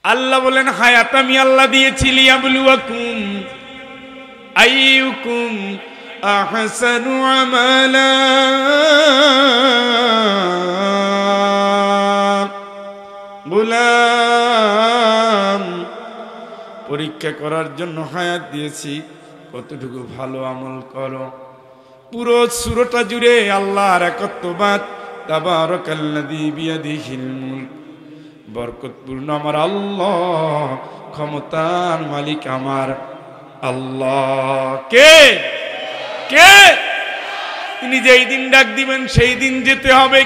আল্লাহ বলেন হায়াত আমি আল্লাহ দিয়েছি লিয়াবলুয়াকুম আইয়ুকুম আহসানু আমালা। গোলাম পরীক্ষা করার জন্য হায়াত দিয়েছি, কতটুকু ভালো আমল করো। পুরো সূরাটা জুড়ে আল্লাহর একত্ববাদ, তাবারাকাল্লাযী বিয়াদিহিল মুলক, বরকতপূর্ণ আমার আল্লাহ, ক্ষমতার মালিক আমার আল্লাহ। কে কে? তিনি যেই দিন ডাক দিবেন সেই দিন যেতে হবে।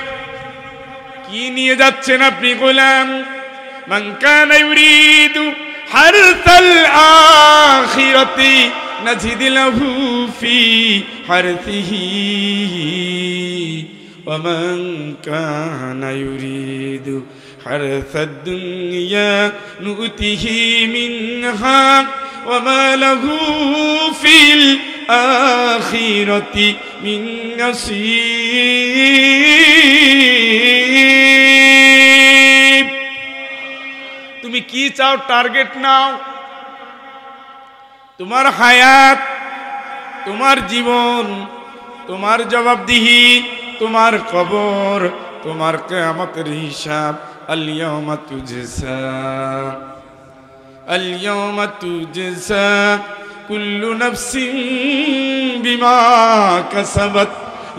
কি নিয়ে যাচ্ছেন আপনি গোলাম? মান কানা ইউরিদু হারসাল আখিরাতি নাজিদ লাহু ফি হারসিহি ওয়া মান কানা ইউরিদু হারসাদ দুনিয়া নুতিহি মিনহা ওয়া মা লাহু ফিল আখিরাতি মিন নাসীব। তুমি কি চাও? টার্গেট নাও। তোমার হায়াত, তোমার জীবন, তোমার জবাবদিহি, তোমার কবর, তোমার কিয়ামতের হিসাব। আল-ইয়াওমা তুজসা আল-ইয়াওমা তুজসা কুল্লু নাফসিন বিমা কাসাবাত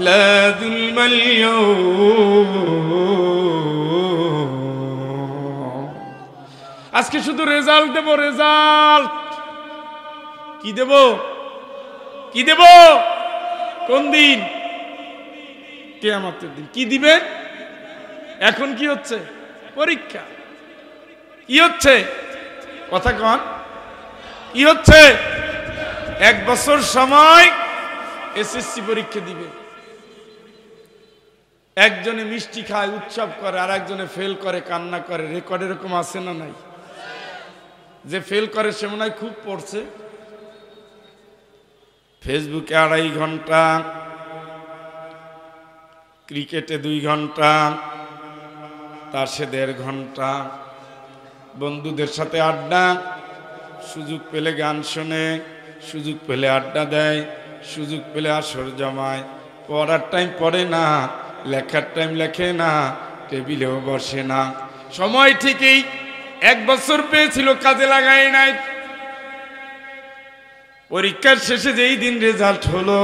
লা যুলমাল ইয়াওম। আজকে শুধু রেজাল্ট দেব, রেজাল্ট। কি দেব? কি দেব? কোন দিন? কিয়ামতের দিন। কি দিবে? এখন কি হচ্ছে? পরীক্ষা। কি হচ্ছে? কথা কন। কি হচ্ছে? 1 বছর সময় এসএসসি পরীক্ষা দিবে। একজনে মিষ্টি খায়, উৎসব করে, আর একজনে ফেল করে, কান্না করে। রেকর্ড এরকম আছে না নাই? যে ফেল করে সে মনে হয় খুব পড়ছে। ফেসবুকে 2.5 ঘন্টা, ক্রিকেটে 2 ঘন্টা, তাসে 1.5 ঘন্টা, বন্ধুদের সাথে আড্ডা, সুযোগ পেলে গান শোনে, সুযোগ পেলে আড্ডা দেয়, সুযোগ পেলে আসর জমায়। পড়ার টাইম পড়ে না, লেখার টাইম লেখে না, টেবিলেও বসে না। সময় ঠিকই 1 বছর পেয়েছিল, কাজে লাগায় নাই। পরীক্ষার শেষে যেই দিন রেজাল্ট হলো,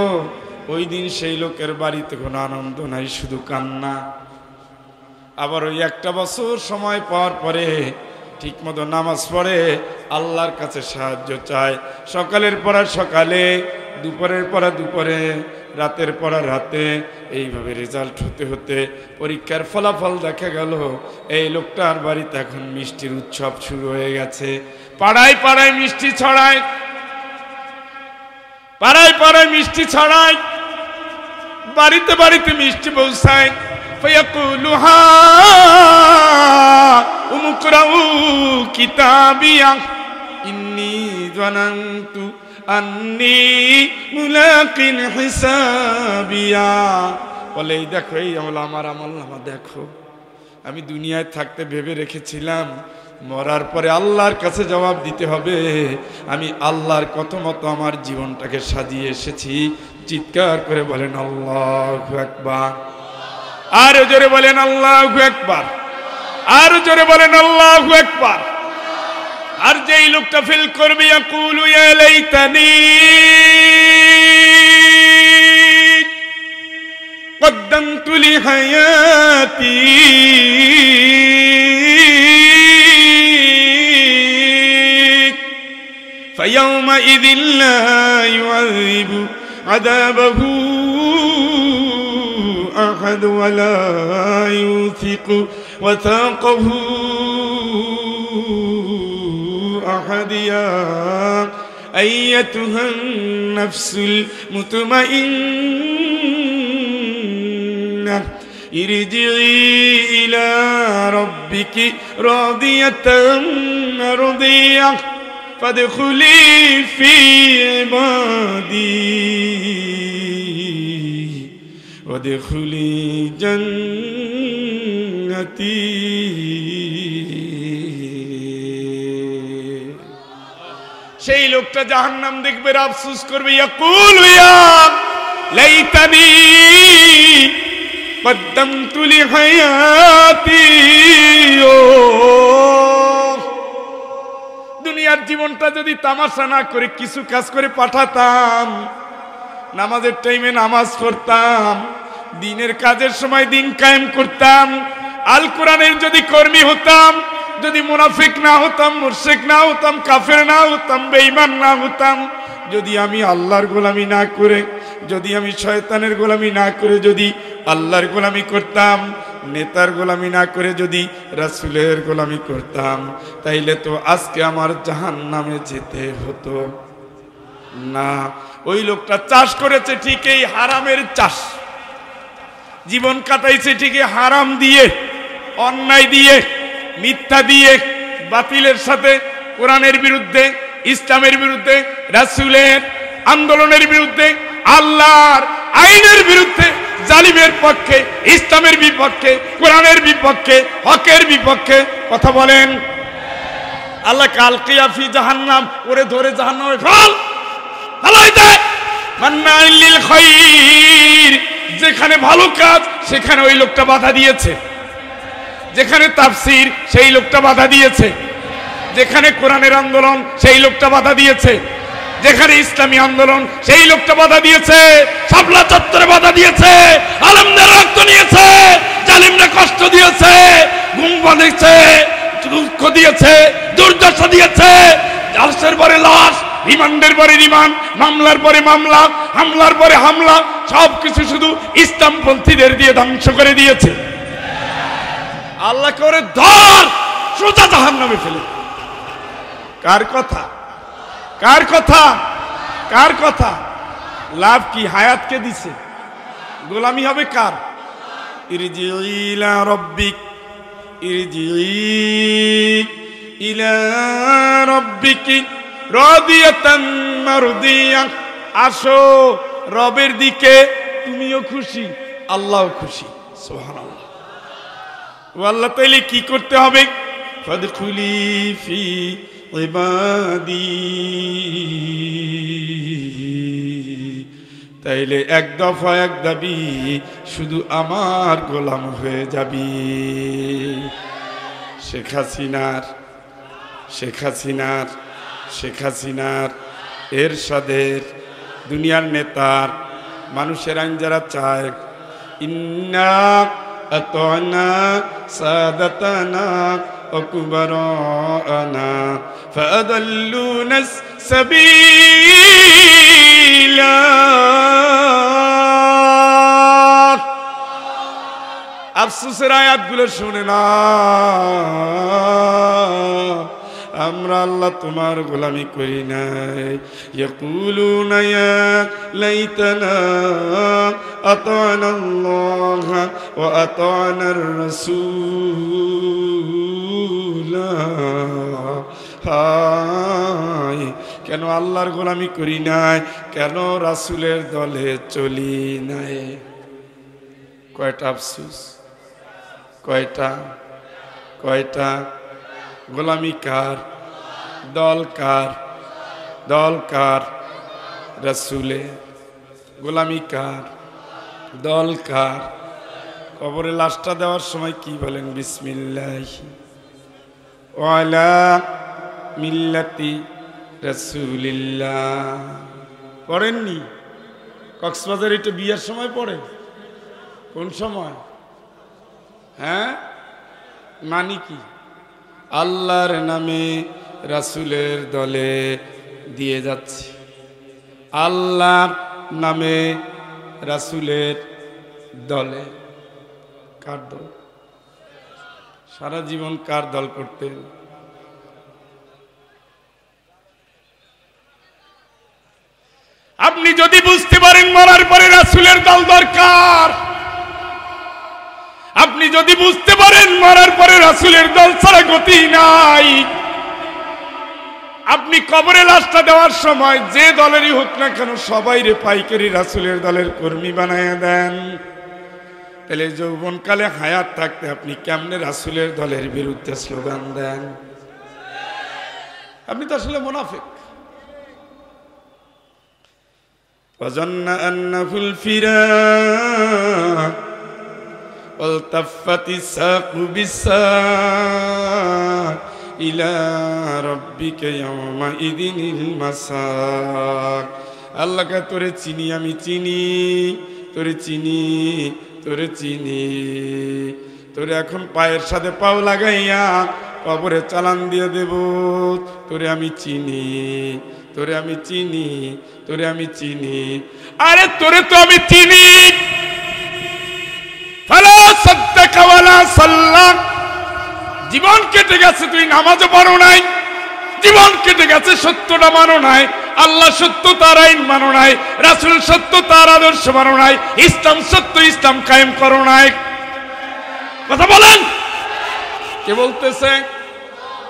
ওই দিন সেই লোকের বাড়িতে কোনো আনন্দ নাই, শুধু কান্না। আবার ওই 1টা বছর সময় পাওয়ার পরে ঠিক মতো নামাজ পড়ে, আল্লাহর কাছে সাহায্য চায়। সকালের পড়া সকালে, দুপুরের পড়া দুপুরে, রাতের পড়া রাতে। এইভাবে রেজাল্ট হতে হতে পরীক্ষার ফলাফল দেখা গেল এই লোকটার বাড়িতে এখন মিষ্টির উৎসব শুরু হয়ে গেছে। পাড়ায় পাড়ায় মিষ্টি ছড়ায়, পাড়ায় পাড়ায় মিষ্টি ছড়ায়, বাড়িতে বাড়িতে মিষ্টি পৌঁছায়। ফায়াকুলু হা উমকরাউ কিতাবিয়া ইন্নী যানানতু আন্নী মুলাকিন হিসাবিয়া। বলে এই দেখো, এই আমল আমার আমলনামা দেখো। আমি দুনিয়ায় থাকতে ভেবে রেখেছিলাম মরার পরে আল্লাহর কাছে জবাব দিতে হবে। আমি আল্লাহর কথা মতো আমার জীবনটাকে সাজিয়ে এসেছি। চিৎকার করে বলেন আল্লাহু আকবার। আর জোরে বলেন আল্লাহু আকবার। আর জোরে বলেন আল্লাহু আকবার। আর যেই লোকটা ফেল করবে, ইয়াকুলু ইয়া লাইতানি কদ্দামতু লিহায়াতি فيومئذ لا يعذب عذابه أحد ولا يوثق وثاقه أحد. يا أيتها النفس المطمئنة ارجعي إلى ربك راضية مرضية فادخلي في عبادي وادخلي جنتي. সেই লোকটা জাহান্নাম দেখবে, আফসোস করবে, ইয়াকুল ইয়া লাইতানি কদ্দামতু লিহায়াতি। ও দুনিয়ার জীবনটা যদি তামাশা না করে কিছু কাজ করে পাঠাতাম, নামাজের টাইমে নামাজ পড়তাম, দিনের কাজের সময় দিন কায়েম করতাম, আল কোরআনের যদি কর্মী হতাম, যদি মুনাফিক না হতাম, মুশরিক না হতাম, কাফের না হতাম, বেঈমান না হতাম, যদি আমি আল্লাহর গোলামি না করে, যদি আমি শয়তানের গোলামি না করে যদি আল্লাহর গোলামি করতাম, নেতার গোলামি না করে যদি রাসূলের গোলামি করতাম, তাইলে তো আজকে আমার জাহান্নামে যেতে হতো না। ওই লোকটা চাষ করেছে ঠিকই, হারামের চাষ, জীবন কাটাইছে ঠিকই হারাম দিয়ে, অন্যায় দিয়ে, মিথ্যা দিয়ে, বাতিলের সাথে, কোরআনের বিরুদ্ধে, ইসলামের বিরুদ্ধে, রাসূলের আন্দোলনের বিরুদ্ধে, আল্লাহর আইনের বিরুদ্ধে, জালিমের পক্ষে, ইসলামের বিপক্ষে, কোরআনের বিপক্ষে, হকের বিপক্ষে কথা বলেন। আল্লাহ কাল কিয়াফি জাহান্নাম ওরে ধরে জাহান্নামে ফালাই দেয়। মান্নাইল লিল খায়র, যেখানে ভালো কাজ সেখানে ওই লোকটা বাধা দিয়েছে, যেখানে তাফসীর সেই লোকটা বাধা দিয়েছে, যেখানে কোরআনের আন্দোলন সেই লোকটা বাধা দিয়েছে, যেখানে ইসলামী আন্দোলন সেই লোকটা বাধা দিয়েছে, শাপলা চত্বরে বাধা দিয়েছে, আলেমদের রক্ত নিয়েছে, জালিমরা কষ্ট দিয়েছে, ঘুম বাঁধিয়েছে, দুঃখ দিয়েছে, দুর্দশা দিয়েছে, লাশের পরে লাশ, রিমান্ডের পরে রিমান্ড, মামলার পরে মামলা, হামলার পরে হামলা, সবকিছু শুধু ইসলামপন্থীদের দিয়ে ধ্বংস করে দিয়েছে। আল্লাহ করে ধর, সোজা জাহান্নামে ফেলে। কার কথা? কার কথা? কার কথা? লাভ কি? হায়াতকে দিছে, গোলামি হবে কার? ইরজিই ইলা রাব্বিক, ইরজিই ইলা রাব্বিকি রাদিয়াতান মারদিয়া। আসো রবের দিকে, তুমিও খুশি, আল্লাহও খুশি। সুবহানাল্লাহ। ও আল্লাহ, তাইলে কি করতে হবে? ফাদখুলি ফি ইবাদি, তাইলে এক দফা এক দাবি, শুধু আমার গোলাম হয়ে যাবি। শেখ হাসিনার শেখ হাসিনার শেখ হাসিনার এরশাদের, দুনিয়ার নেতার, মানুষের আইন যারা চায়, ইন্না আতানা সাদাতানা وكبراءنا فأضلونا السبيل। আফসোসের আয়াতগুলো শুনে না, আমরা আল্লাহ তোমার গোলামি করি নাই। ইয়াকুলুনা ইয়া লাইতানা আতানা আল্লাহ ওয়া আতানার রাসূল। হায়, কেন আল্লাহর গোলামি করি নাই, কেন রাসূলের দলে চলি নাই? কয়টা আফসোস, কয়টা কয়টা? গোলামি কার? দল কার? দল কার? রাসূলে। গোলামি কার? দল কার? কবরে লাশটা দেওয়ার সময় কি বলেন? বিসমিল্লাহি ওয়া আলা মিল্লাতি রাসূলিল্লাহ। পড়েননি? কক্সবাজার এটা বিয়ার সময় পড়ে? কোন সময়? হ্যাঁ, মানি কি? আল্লাহর নামে রাসূলের দলে দিয়ে যাচ্ছি, আল্লাহর নামে রাসূলের দলে। কার দল? সারা জীবন কার দল করতেন? আপনি যদি বুঝতে পারেন মরার পরে রাসূলের দল দরকার, আপনি যদি বুঝতে পারেন মরার পরে রাসূলের দল ছাড়া গতি নাই, আপনি কবরে লাশটা দেওয়ার সময় যে দলেরই হোক না কেন সবাইরে পাইকারি রাসূলের দলের কর্মী বানায়া দেন। তাহলে যৌবনকালে হায়াত থাকতে আপনি কেমনে রাসূলের দলের বিরুদ্ধে স্লোগান দেন? আপনি তো আসলে মুনাফিক। وظن أنه الفراق والتفت الساق بالساق إلى ربك يومئذ المساق আল্লাহ কে তোরে চিনি আমি চিনি তোরে চিনি তোরে চিনি তোরে এখন পায়ের সাথে পাও লাগাইয়া কবরে চালান দিয়ে দেব তোরে আমি চিনি তোরে আমি চিনি তোরে আমি চিনি আরে তোরে তো আমি চিনি ফালা সাদ্দাকা ওয়ালা সাল্লা জীবন কেটে গেছে তুই নামাজও পড়ো নাই জীবন কেটে গেছে সত্যটা মানো নাই আল্লাহ সত্য তার আইন মানো নাই রাসূল সত্য তার আদর্শ মানো নাই ইসলাম সত্য ইসলাম কায়েম করো নাই কথা বলেন কে বলতেছে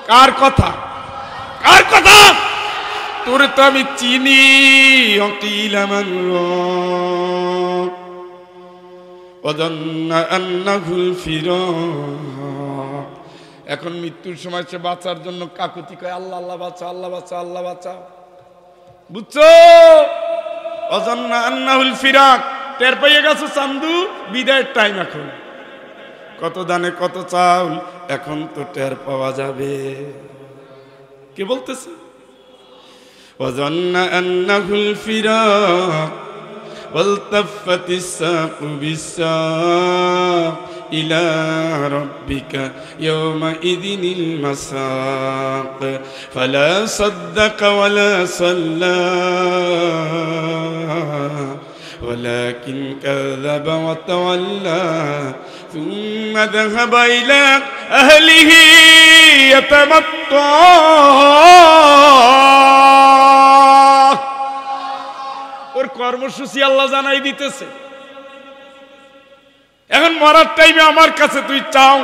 কার কথা কার কথা তোরে তো আমি চিনি অকিলামান ওয়াযান্না আন্নাহুল ফিরাক এখন মৃত্যুর সময় সে বাঁচার জন্য কাকুতি কয় আল্লাহ আল্লাহ বাঁচা আল্লাহ বাঁচা আল্লাহ বাঁচা বুঝছো ওয়াযান্না আন্নাহুল ফিরাক টের পেয়ে গেছো চান্দু বিদায়ের টাইম এখন কত দানে কত চাউল এখন তো টের পাওয়া যাবে কে বলতেছে وظن أنه الفراق والتفت الساق بالساق إلى ربك يومئذ المساق فلا صدق ولا صلى ولكن كذب وتولى ثم ذهب إلى أهله يتمطى ওর কর্মসূচি আল্লাহ জানাই দিতেছে এখন মরার টাইমে আমার কাছে তুই চাও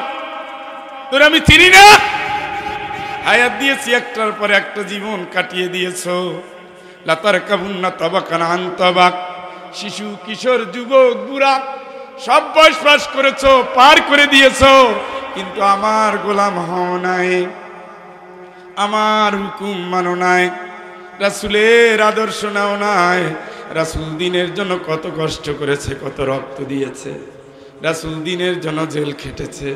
তোর আমি চিনি না হায়াত দিয়েছি একটার পর একটা জীবন কাটিয়ে দিয়েছো লাতারকাবুন্না তাবাকান আন তাবাক শিশু কিশোর যুবক বুড়া সব বয়স পাস করেছো পার করে দিয়েছো কিন্তু আমার গোলাম হও নাই আমার হুকুম মানো নাই রাসূলের আদর্শ নাও নাই রাসূল দ্বীনের জন্য কত কষ্ট করেছে কত রক্ত দিয়েছে রাসূল দ্বীনের জন্য জেল খেটেছে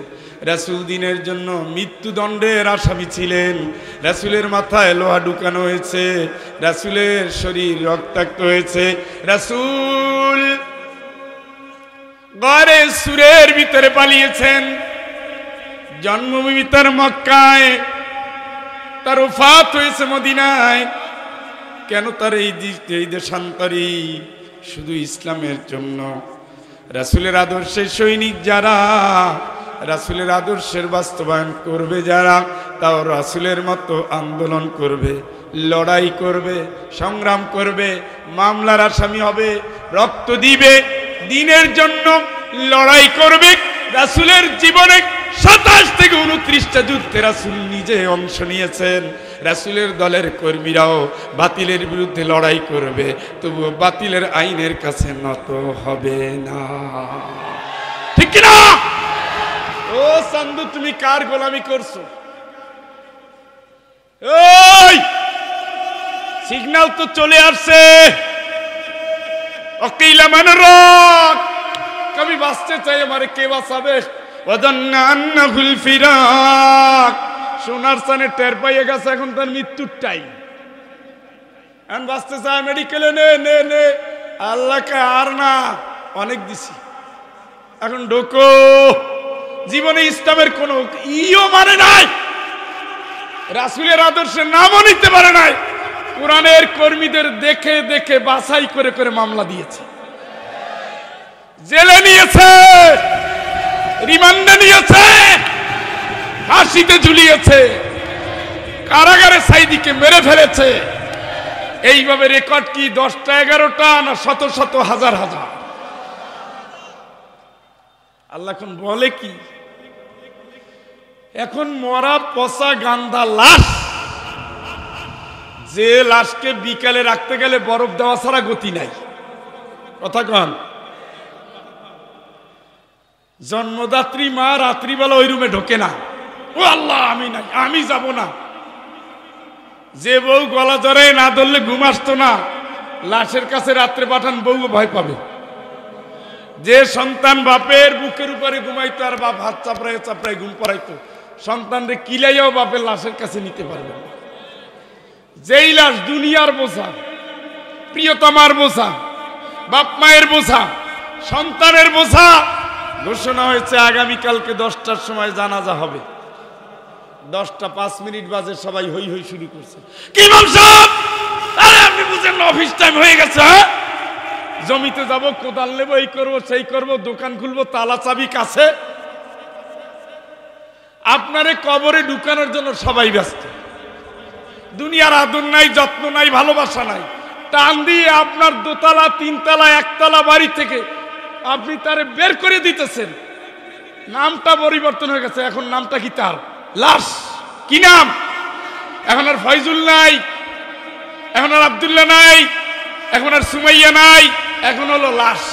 রাসূল দ্বীনের জন্য মৃত্যুদণ্ডের আসামি ছিলেন রাসূলের মাথায় লোহা ঢুকানো হয়েছে রাসূলের শরীর রক্তাক্ত হয়েছে রাসূল গারে সুরের ভিতরে পালিয়েছেন জন্মভূমি তার মক্কায় তার ওফাত হয়েছে মদিনায় কেন তার এই দেশান্তরী শুধু ইসলামের জন্য রাসূলের আদর্শের সৈনিক যারা রাসূলের আদর্শের বাস্তবায়ন করবে যারা তাও রাসূলের মতো আন্দোলন করবে লড়াই করবে সংগ্রাম করবে মামলার আসামি হবে রক্ত দিবে দ্বীনের জন্য লড়াই করবে রাসূলের জীবনে 27 থেকে 29টা যুদ্ধে রাসূল নিজে অংশ নিয়েছেন রাসূলের দলের কর্মীরাও বাতিলের বিরুদ্ধে লড়াই করবে তবু বাতিলের আইনের কাছে নত হবে না ঠিক কি না ও চান্দু তুমি কার গোলামি করছো এই সিগন্যাল তো চলে আসছে অকিলা মানরক কবি বাঁচতে চাই আমারে কে বাঁচাবে ওয়াযান্না আন্নাহুল ফিরাক সোনার সানে টের পাইয়ে গেছে এখন তার মৃত্যুর টাইম এখন বাঁচতে চায় মেডিকেলে নে নে নে আল্লাহকে আর না অনেক দিছি এখন ঢোকো জীবনে ইসলামের কোনো ইও মানে নাই রাসূলের আদর্শের নামও নিতে পারে নাই কোরআনের কর্মীদের দেখে দেখে বাছাই করে করে মামলা দিয়েছে জেলে নিয়েছে রিমান্ডে নিয়েছে ফাঁসিতে ঝুলিয়েছে কারাগারে সাইদিকে মেরে ফেলেছে এইভাবে রেকর্ড কি 10টা 11টা না শত শত হাজার হাজার আল্লাহ এখন বলে কি এখন মরা পচা গান্দা লাশ যে লাশকে বিকালে রাখতে গেলে বরফ দেওয়া ছাড়া গতি নাই কথা কন জন্মদাত্রী মা রাত্রিবেলা ওই রুমে ঢোকে না ও আল্লাহ আমি নাই আমি যাব না যে বউ গলা জড়ায় না ধরলে ঘুম আসতো না লাশের কাছে রাত্রে পাঠান, বউও ভয় পাবে। যে সন্তান বাপের বুকের উপরে ঘুমাইতো আর বাপ হাত চাপড়ায় চাপড়ায় ঘুম পড়াইতো, সন্তানরে কিলাইয়াও বাপের লাশের কাছে নিতে পারবে না। যেই লাশ দুনিয়ার বোঝা, প্রিয়তমার বোঝা, বাপ মায়ের বোঝা, সন্তানের বোঝা। ঘোষণা হয়েছে আগামীকালকে 10টার সময় জানাজা হবে। 10টা 5 মিনিট বাজে, সবাই হই হই শুরু করছে। কি ইমাম সাহেব, আরে আপনি বুঝেন না অফিস টাইম হয়ে গেছে? জমিতে যাব, কোদাল নেব, এই করবো সেই করবো, দোকান খুলবো, তালা চাবি কাছে। আপনারে কবরে ঢুকানোর জন্য সবাই ব্যস্ত। দুনিয়ার আদর নাই, যত্ন নাই, ভালোবাসা নাই। টান দিয়ে আপনার দোতলা, 3তলা, 1তলা বাড়ি থেকে আপনি তারে বের করে দিতেছেন। নামটা পরিবর্তন হয়ে গেছে, এখন নামটা কি তার? লাশ। কি নাম? এখন আর ফয়জুল নাই, এখন আর আব্দুল্লাহ নাই, এখন আর সুমাইয়া নাই, এখন হলো লাশ।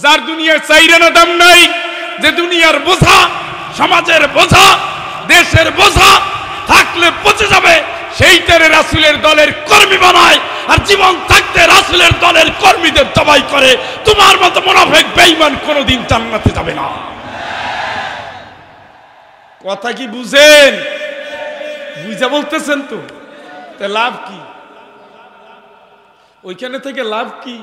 যার দুনিয়ার চাইরানা দাম নাই, যে দুনিয়ার বোঝা, সমাজের বোঝা, দেশের বোঝা, থাকলে পচে যাবে, সেইটারে রাসূলের দলের কর্মী বানায়, আর জীবন থাকতে রাসূলের দলের কর্মীদের জবাই করে। তোমার মতো মুনাফিক বেঈমান কোনোদিন জান্নাতে যাবে না। কথা কি বুঝেন? বুঝা বলতেছেন তো? তা লাভ কি ওইখানে থেকে? লাভ কি?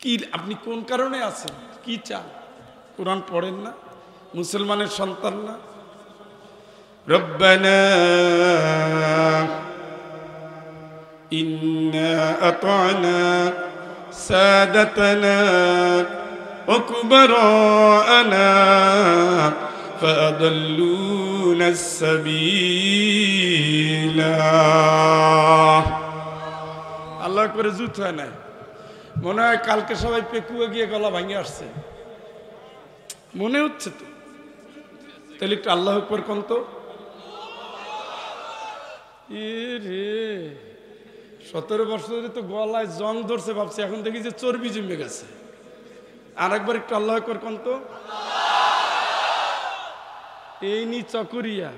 কি আপনি কোন কারণে আছেন? কি চান? কোরআন পড়েন না? মুসলমানের সন্তান না? রব্বানা ইন্না আতানা সাদাতানা ওয়া কুবারানা ফাআদাল্লুনা আস-সাবিলা। আল্লাহ করে জুত হয় না। মনে হয় কালকে সবাই পেকুয়া গিয়ে গলা ভাঙে আসছে, মনে হচ্ছে তো। তাহলে একটু আল্লাহ আকবার কোন তো। রে 17 বছর ধরে তো গলায় জং ধরছে, ভাবছি এখন দেখি যে চর্বি জমে গেছে। আর একবার একটু আল্লাহ আকবার কোন তো। এই নি চকরিয়া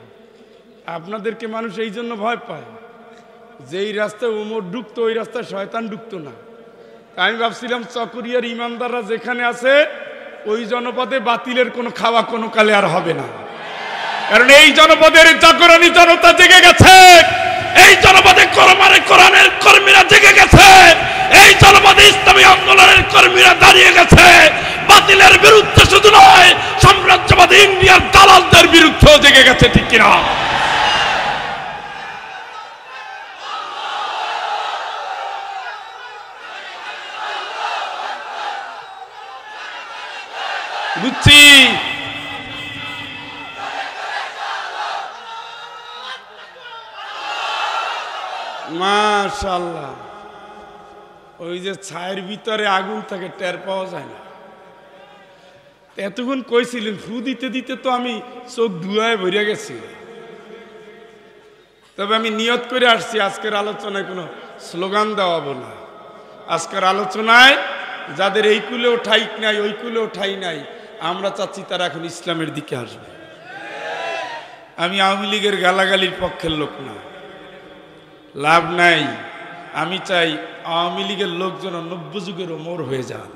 আপনাদেরকে মানুষ এই জন্য ভয় পায়, যেই রাস্তায় ওমর ঢুকতো ওই রাস্তায় শয়তান ঢুকতো না। আমি ভাবছিলাম চকরিয়ার ইমানদাররা যেখানে আছে ওই জনপদে বাতিলের কোনো খাওয়া কোনো কালে আর হবে না, কারণ এই জনপদের জাগরণী জনতা জেগে গেছে। এই জনপদে কোরআনের কর্মীরা জেগে গেছে। এই জনপদে ইসলামী আন্দোলনের কর্মীরা দাঁড়িয়ে গেছে। বাতিলের বিরুদ্ধে শুধু নয়, সাম্রাজ্যবাদী ইন্ডিয়ার দালালদের বিরুদ্ধেও জেগে গেছে। ঠিক কিনা? বুঝছি। মাশাআল্লাহ। ওই যে ছায়ের ভিতরে আগুন থাকে, টের পাওয়া যায় না। এতক্ষণ কইছিলেন, ফু দিতে দিতে তো আমি চোখ ধুয়ায় ভরে গেছি। তবে আমি নিয়ত করে আসছি আজকের আলোচনায় কোনো স্লোগান দেওয়াবো না। আজকের আলোচনায় যাদের এই কুলেও ঠাই নাই, ওই কুলেও ঠাই নাই, আমরা চাচ্ছি তারা এখন ইসলামের দিকে আসবে। আমি আওয়ামী লীগের গালাগালির পক্ষের লোক না, লাভ নাই। আমি চাই আওয়ামী লীগের লোকজন 90 যুগের ওমর হয়ে যান।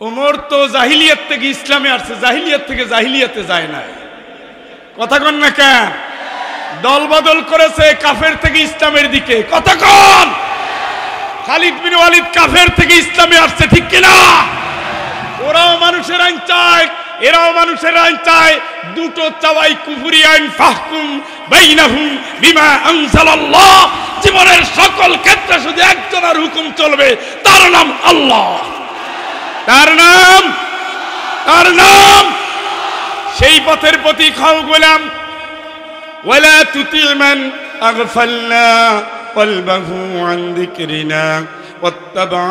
ওমর তো জাহিলিয়াত থেকে ইসলামে আসছে, জাহিলিয়াত থেকে জাহিলিয়াতে যায় নাই। কথা কন না কেন? দল বদল করেছে কাফের থেকে ইসলামের দিকে। কথা কন? খালিদ বিন ওয়ালিদ কাফের থেকে ইসলামে আসছে, ঠিক কিনা? ওরাও মানুষের আইন চায়, এরাও মানুষের আইন চায়। দুটো চাওয়াই কুফরি আইন। ফাহকুম বাইনাহুম বিমা আনজালাল্লাহ। জীবনের সকল ক্ষেত্রে শুধু একজনের হুকুম চলবে, তার নাম আল্লাহ। তার নাম, তার নাম। সেই পথের প্রতি খাও গোলাম। ওয়ালা তুতি মান আগফালনা কলবাহু আন যিকরিনা ওয়াত্তাবা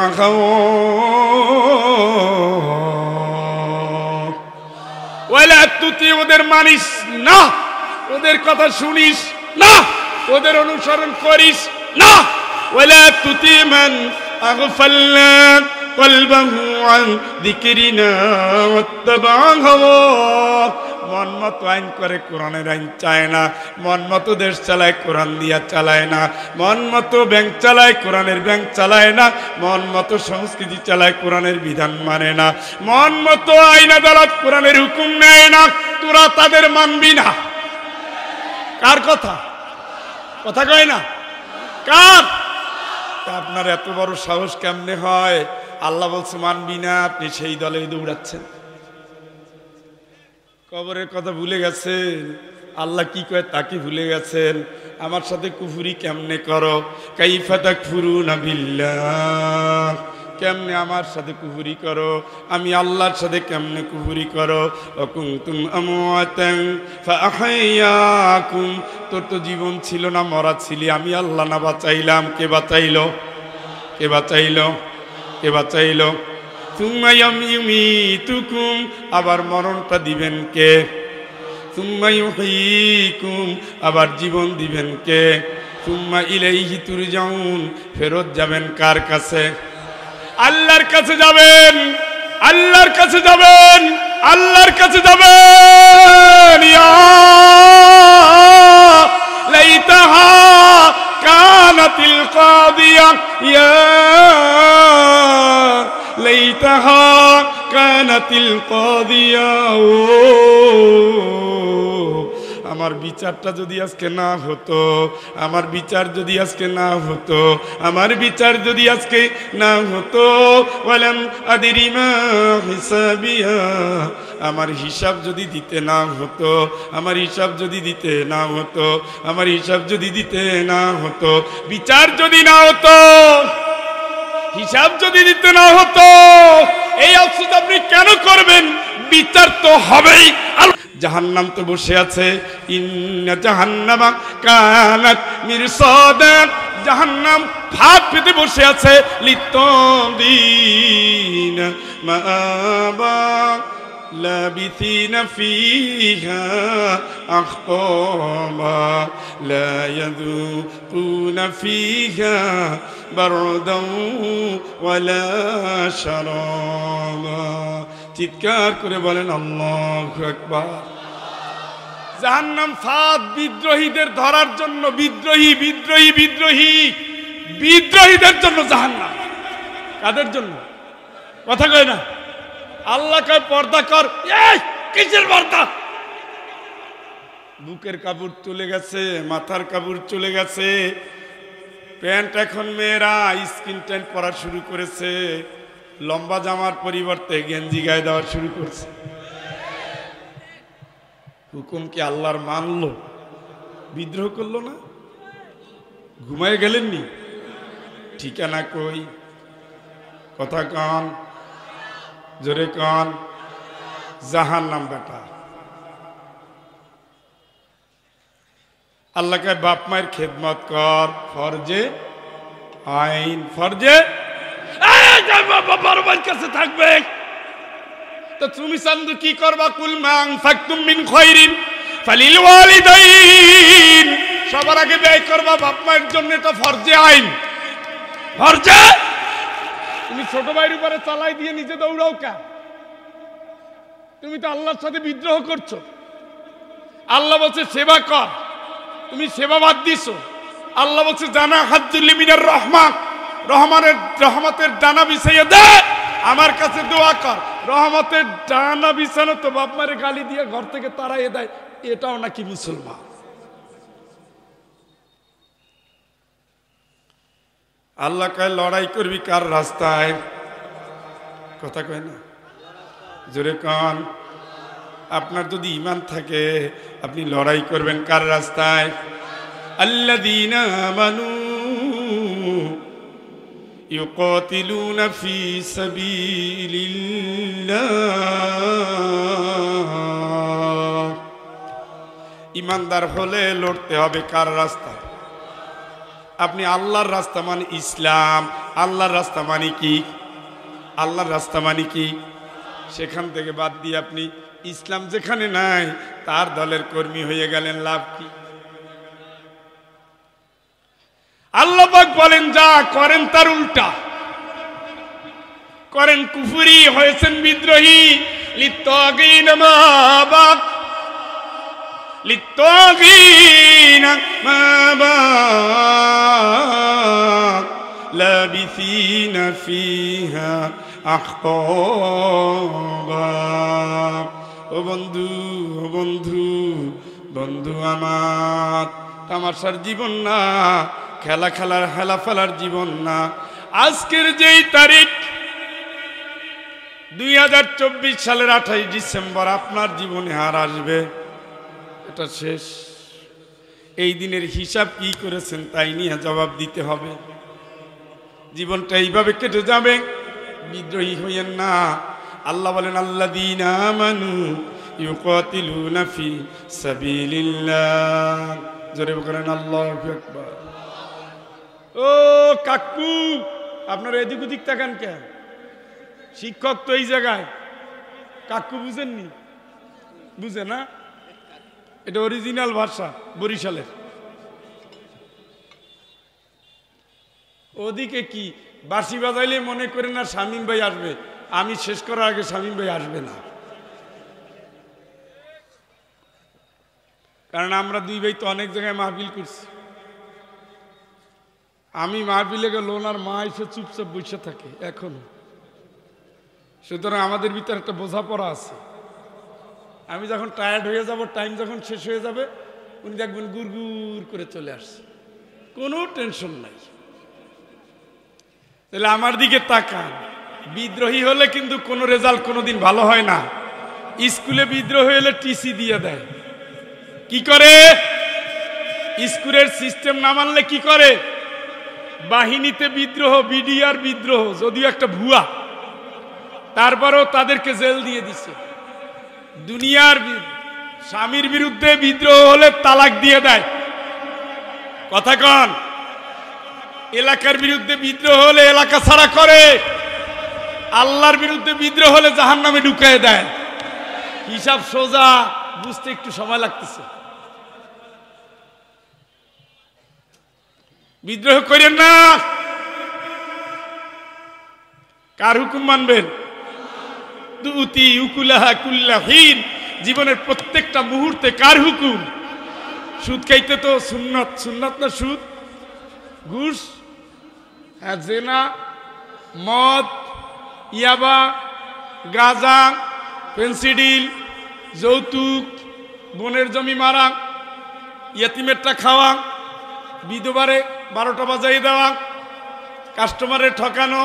ওয়ালা তুতি, ওদের মানিস না, ওদের কথা শুনিস না, ওদের অনুসরণ করিস না। ওয়ালা তুতি মান আগফালনা কলবাহু আন যিকরিনা ওয়াত্তাবা মন মতো আইন করে, কোরআনের আইন চায় না। মন মতো দেশ চালায়, কোরআন দিয়া চালায় না। মন মতো ব্যাংক চালায়, কোরআনের ব্যাংক চালায় না। মন মতো সংস্কৃতি চালায়, কোরআনের বিধান মানে না। মন মতো আইন আদালত, কোরআনের হুকুম নেয় না। তোরা তাদের মানবি না। কার কথা? কথা কয় না কার? আপনার এত বড় সাহস কেমনে হয়? আল্লাহ বলছে মানবি না, আপনি সেই দলে দৌড়াচ্ছেন। কবরের কথা ভুলে গেছেন, আল্লাহ কি কয় তাকে ভুলে গেছেন। আমার সাথে কুফরি কেমনে করো? কাইফা তাকফুরুনা বিল্লাহ, কেমনে আমার সাথে কুফরি করো? আমি আল্লাহর সাথে কেমনে কুফরি করো? অকুনতুম আমওয়াতান ফাআহইয়াকুম, তোর তো জীবন ছিল না, মরা ছিলি, আমি আল্লাহ না বাঁচাইলাম। কে বাঁচাইলো? কে বাঁচাইলো? কে বাঁচাইলো? সুম্মা ইউমীতুকুম, আবার মরণটা দিবেন কে? সুম্মা ইউহয়ীকুম, আবার জীবন দিবেন কে? সুম্মা ইলাইহি তুরজাউন, ফেরত যাবেন কার কাছে? আল্লাহর কাছে যাবেন। আল্লাহর কাছে যাবেন। আল্লাহর কাছে যাবেন। ইয়া লাইতাহা কানাতিল কাদিয়া, ইয়া লাইতাহা কানাতিল কাদিয়া। আমার বিচারটা যদি আজকে না হতো, আমার বিচার যদি আজকে না হতো, আমার বিচার যদি আজকে না হতো, ওয়ালাম আদরি মা হিসাবিয়া, আমার হিসাব যদি দিতে না হতো, আমার হিসাব যদি দিতে না হতো, আমার হিসাব যদি দিতে না হতো, বিচার যদি না হতো, হিসাব যদি দিতে না হতো, এই আফসোস আপনি কেন করবেন? বিচার তো হবেই। জাহান্নাম তো বসে আছে। ইন্না জাহান্নামা কানাত মিরসাদা, জাহান্নাম ফাঁক পেতে বসে আছে। লিত্তাগিন মাআবা লাবিথিনা ফিহা আহকামা লা ইয়াযুকুনা ফিহা বারদান ওয়ালা শারাবা। চিৎকার করে বলেন আল্লাহু আকবার। জাহান্নাম ফাঁদ বিদ্রোহীদের ধরার জন্য, বিদ্রোহী বিদ্রোহী বিদ্রোহী বিদ্রোহীদের জন্য জাহান্নাম। কাদের জন্য? কথা কয় না। আল্লাহ কয় পর্দা কর। এই কিসের পর্দা? বুকের কাপড় চলে গেছে, মাথার কাপড় চলে গেছে, প্যান্ট এখন মেয়েরা স্কিন প্যান্ট পরা শুরু করেছে, লম্বা জামার পরিবর্তে গেঞ্জি গায়ে দেওয়া শুরু করছে। হুকুম কি আল্লাহর মানলো? বিদ্রোহ করলো না? ঘুমায় গেলেননি? ঠিকানা কই? কথা কান, জোরে কান। জাহান্নাম বেটা। আল্লাহকে বাপ মায়ের খেদমত কর, ফরজে আইন, ফরজে বাবার কাছে থাকবে। তো তুমি চান্দু কি করবা? কুল মা আনফাকতুম মিন খায়রিন ফালিল ওয়ালিদাইন, সবার আগে ব্যয় করবা বাপ মায়ের জন্য। এটা ফরজে আইন, ফরজে। তুমি ছোট ভাইয়ের উপরে চালাই দিয়ে নিজে দৌড়াও কা? তুমি তো আল্লাহর সাথে বিদ্রোহ করছো। আল্লাহ বলছে সেবা কর, তুমি সেবা বাদ দিছো। আল্লাহ বলছে জানা হাজ্জুল মিনার রহমা, রহমতের ডানা বিছাইয়া দে, আমার কাছে দোয়া কর। রহমতের ডানা বিছানো তো বাপ মারে গালি দিয়ে ঘর থেকে তাড়াইয়ে দেয়, এটাও নাকি মুসলমান? আল্লাহ কয় লড়াই করবি কার রাস্তায়? কথা কয় না, জোরে কান। আপনার যদি ঈমান থাকে আপনি লড়াই করবেন কার রাস্তায়? আল্লাযীনা আমানু ইউকাতিলুনা ফি সাবিলিল্লাহ। ঈমানদার হলে লড়তে হবে কার রাস্তায়? আপনি আল্লাহর রাস্তা মানে ইসলাম। আল্লাহর রাস্তা মানে কি? আল্লাহর রাস্তা মানে কি? সেখান থেকে বাদ দিয়ে আপনি ইসলাম যেখানে নাই তার দলের কর্মী হয়ে গেলেন, লাভ কি? আল্লাহ পাক বলেন যা করেন তার উল্টা করেন, কুফরি হয়েছেন বিদ্রোহী। লিত্তাগিন মাআবা, লিত্তাগিনা মাবা লাবিসিনা ফিহা আহকাবা। ও বন্ধু, ও বন্ধু, বন্ধু আমার, তামাশার জীবন না, খেলা খেলার হেলা ফেলার জীবন না। আজকের যেই তারিখ 2024 সালের 28 ডিসেম্বর আপনার জীবনে আর আসবে, এটা শেষ। এই দিনের হিসাব কি করেছেন তাই নিয়ে জবাব দিতে হবে। জীবনটা এইভাবে কেটে যাবে, বিদ্রোহী হইয়েন না। আল্লাহ বলেন আল্লাযীনা আমানু ইউকাতিলুনা ফি সাবিলিল্লাহ। জোরে বলেন আল্লাহু আকবার। ও কাকু, আপনারা এদিক ওদিক তাকান কেন? শিক্ষক তো এই জায়গায়, কাকু বুঝেননি? বুঝে না? এটা অরিজিনাল ভাষা বরিশালের। ওদিকে কি বাঁশি বাজাইলে মনে করেন না শামীম ভাই আসবে, আমি শেষ করার আগে শামীম ভাই আসবে না। কারণ আমরা দুই ভাই তো অনেক জায়গায় মাহফিল করছি। আমি মাহফিলে গেলে ওনার মা এসে চুপচাপ বসে থাকে এখনো। সুতরাং আমাদের ভিতরে একটা বোঝাপড়া আছে। আমি যখন টায়ার্ড হয়ে যাব, টাইম যখন শেষ হয়ে যাবে, উনি দেখবেন গুড় গুড় করে চলে আসছে, কোনো টেনশন নাই। তাহলে আমার দিকে তাকান। বিদ্রোহী হলে কিন্তু কোনো রেজাল্ট কোনোদিন ভালো হয় না। স্কুলে বিদ্রোহ হলে টিসি দিয়ে দেয়। কি করে? স্কুলের সিস্টেম না মানলে কি করে? বাহিনীতে বিদ্রোহ, বিডিআর বিদ্রোহ, যদিও একটা ভুয়া, তারপরেও তাদেরকে জেল দিয়ে দিছে। দুনিয়ার স্বামীর বিরুদ্ধে বিদ্রোহ হলে তালাক দিয়ে দেয়। কথা কন? এলাকার বিরুদ্ধে বিদ্রোহ হলে এলাকা ছাড়া করে। আল্লাহর বিরুদ্ধে বিদ্রোহ হলে জাহান্নামে ঢুকিয়ে দেয়। হিসাব সোজা, বুঝতে একটু সময় লাগতেছে। বিদ্রোহ করেন না। কার হুকুম মানবেন? তুতি উকুলাহা কুল্লাহিন। জীবনের প্রত্যেকটা মুহূর্তে কার হুকুম? সুদ খাইতে তো সুন্নাত। সুন্নাত না সুদ? ঘুষ, জেনা, মদ, ইয়াবা, গাঁজা, পেন্সিডিল, যৌতুক, বোনের জমি মারা, ইয়েতিমেরটা খাওয়া, বিধবারে 12টা বাজাই দেওয়া, কাস্টমারে ঠকানো,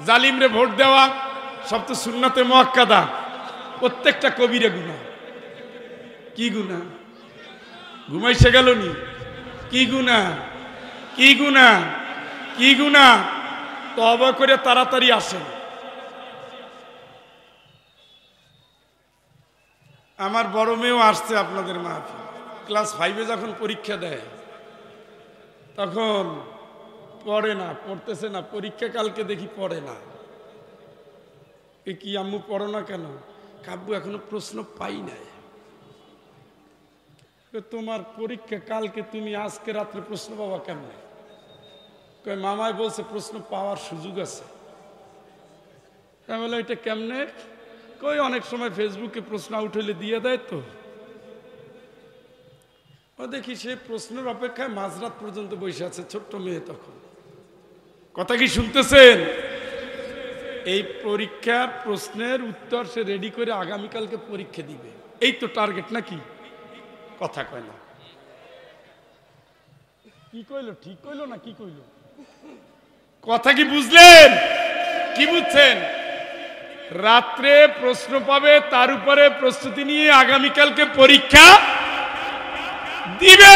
জালিমরে ভোট দেওয়া, সব তো সুন্নাতে মুআক্কাদা। প্রত্যেকটা কবিরে গুনাহ। কি গুনাহ? ঘুমাইছে গেল নি? কি গুনাহ? কি গুনাহ? কি গুনাহ? তওবা করে তাড়াতাড়ি আসেন। আমার বড় মেয়েও আসছে আপনাদের মাহফিল। ক্লাস 5-এ যখন পরীক্ষা দেয় তখন পড়ে না, পড়তেছে না। পরীক্ষা কালকে দেখি পড়ে না। এ কি আম্মু পড়ো না কেন? কাব্বু এখনো প্রশ্ন পাই নাই। তোমার পরীক্ষা কালকে, তুমি আজকে রাত্রে প্রশ্ন পাবা কেমনে? কই মামাই বলছে প্রশ্ন পাওয়ার সুযোগ আছে। আমি বললাম এটা কেমনে? কই অনেক সময় ফেসবুকে প্রশ্ন আউট হইলে দিয়ে দেয় তো। ও দেখি সে প্রশ্নের অপেক্ষায় মাঝরাত পর্যন্ত বসে আছে, ছোট্ট মেয়ে তখন। কথা কি শুনতেছেন? এই পরীক্ষার প্রশ্নের উত্তর সে রেডি করে আগামীকালকে পরীক্ষা দিবে, এই তো টার্গেট নাকি? কথা কয় না। কি কইলো? ঠিক কইলো না কি কইলো? কথা কি বুঝলেন? কি বুঝছেন? রাত্রে প্রশ্ন পাবে, তার উপরে প্রস্তুতি নিয়ে আগামীকালকে পরীক্ষা দিবে।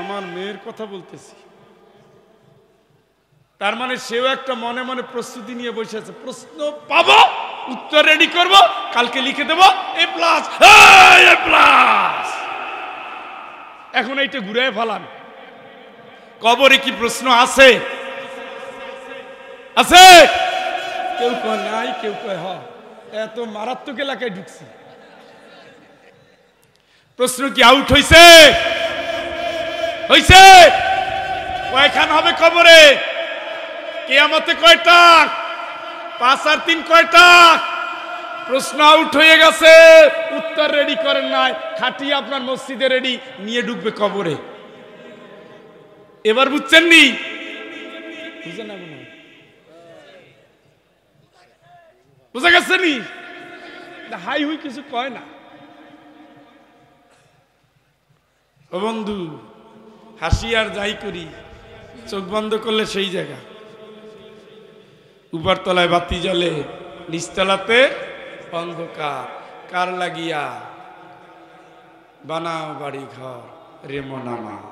আমার মেয়ের কথা বলতেছি। তার মানে সেও একটা মনে মনে প্রস্তুতি নিয়ে বসে আছে। প্রশ্ন পাবো, উত্তর রেডি করব, কালকে লিখে দেব এ প্লাস, এ প্লাস। এখন এইটা ঘুরায় ফেলান। কবরে কি প্রশ্ন আছে? আছে? কেউ কয় নাই, কেউ কয় হ। এত মারাত্মক এলাকায় ঢুকছি। প্রশ্ন কি আউট হইছে? হইছে? কয়খান হবে কবরে? কিয়ামতে কয়টা? 5 আর 3 কয়টা? প্রশ্ন আউট হয়ে গেছে, ইফতার রেডি করেন নাই, খাটিয়ে আপনার মসজিদে রেডি, নিয়ে ঢুকবে কবরে। এবার বুঝছেন নি? বুঝেন না মনে হয়, বুঝা গেছে নি? হাই হুই কিছু কয় না। ও বন্ধু, হাসি আর যাই করি, চোখ বন্ধ করলে সেই জায়গা। উপর তলায় বাতি জ্বলে, নিচতলাতে অন্ধকার। কার লাগিয়া বানাও বাড়ি ঘর রে মন আমার?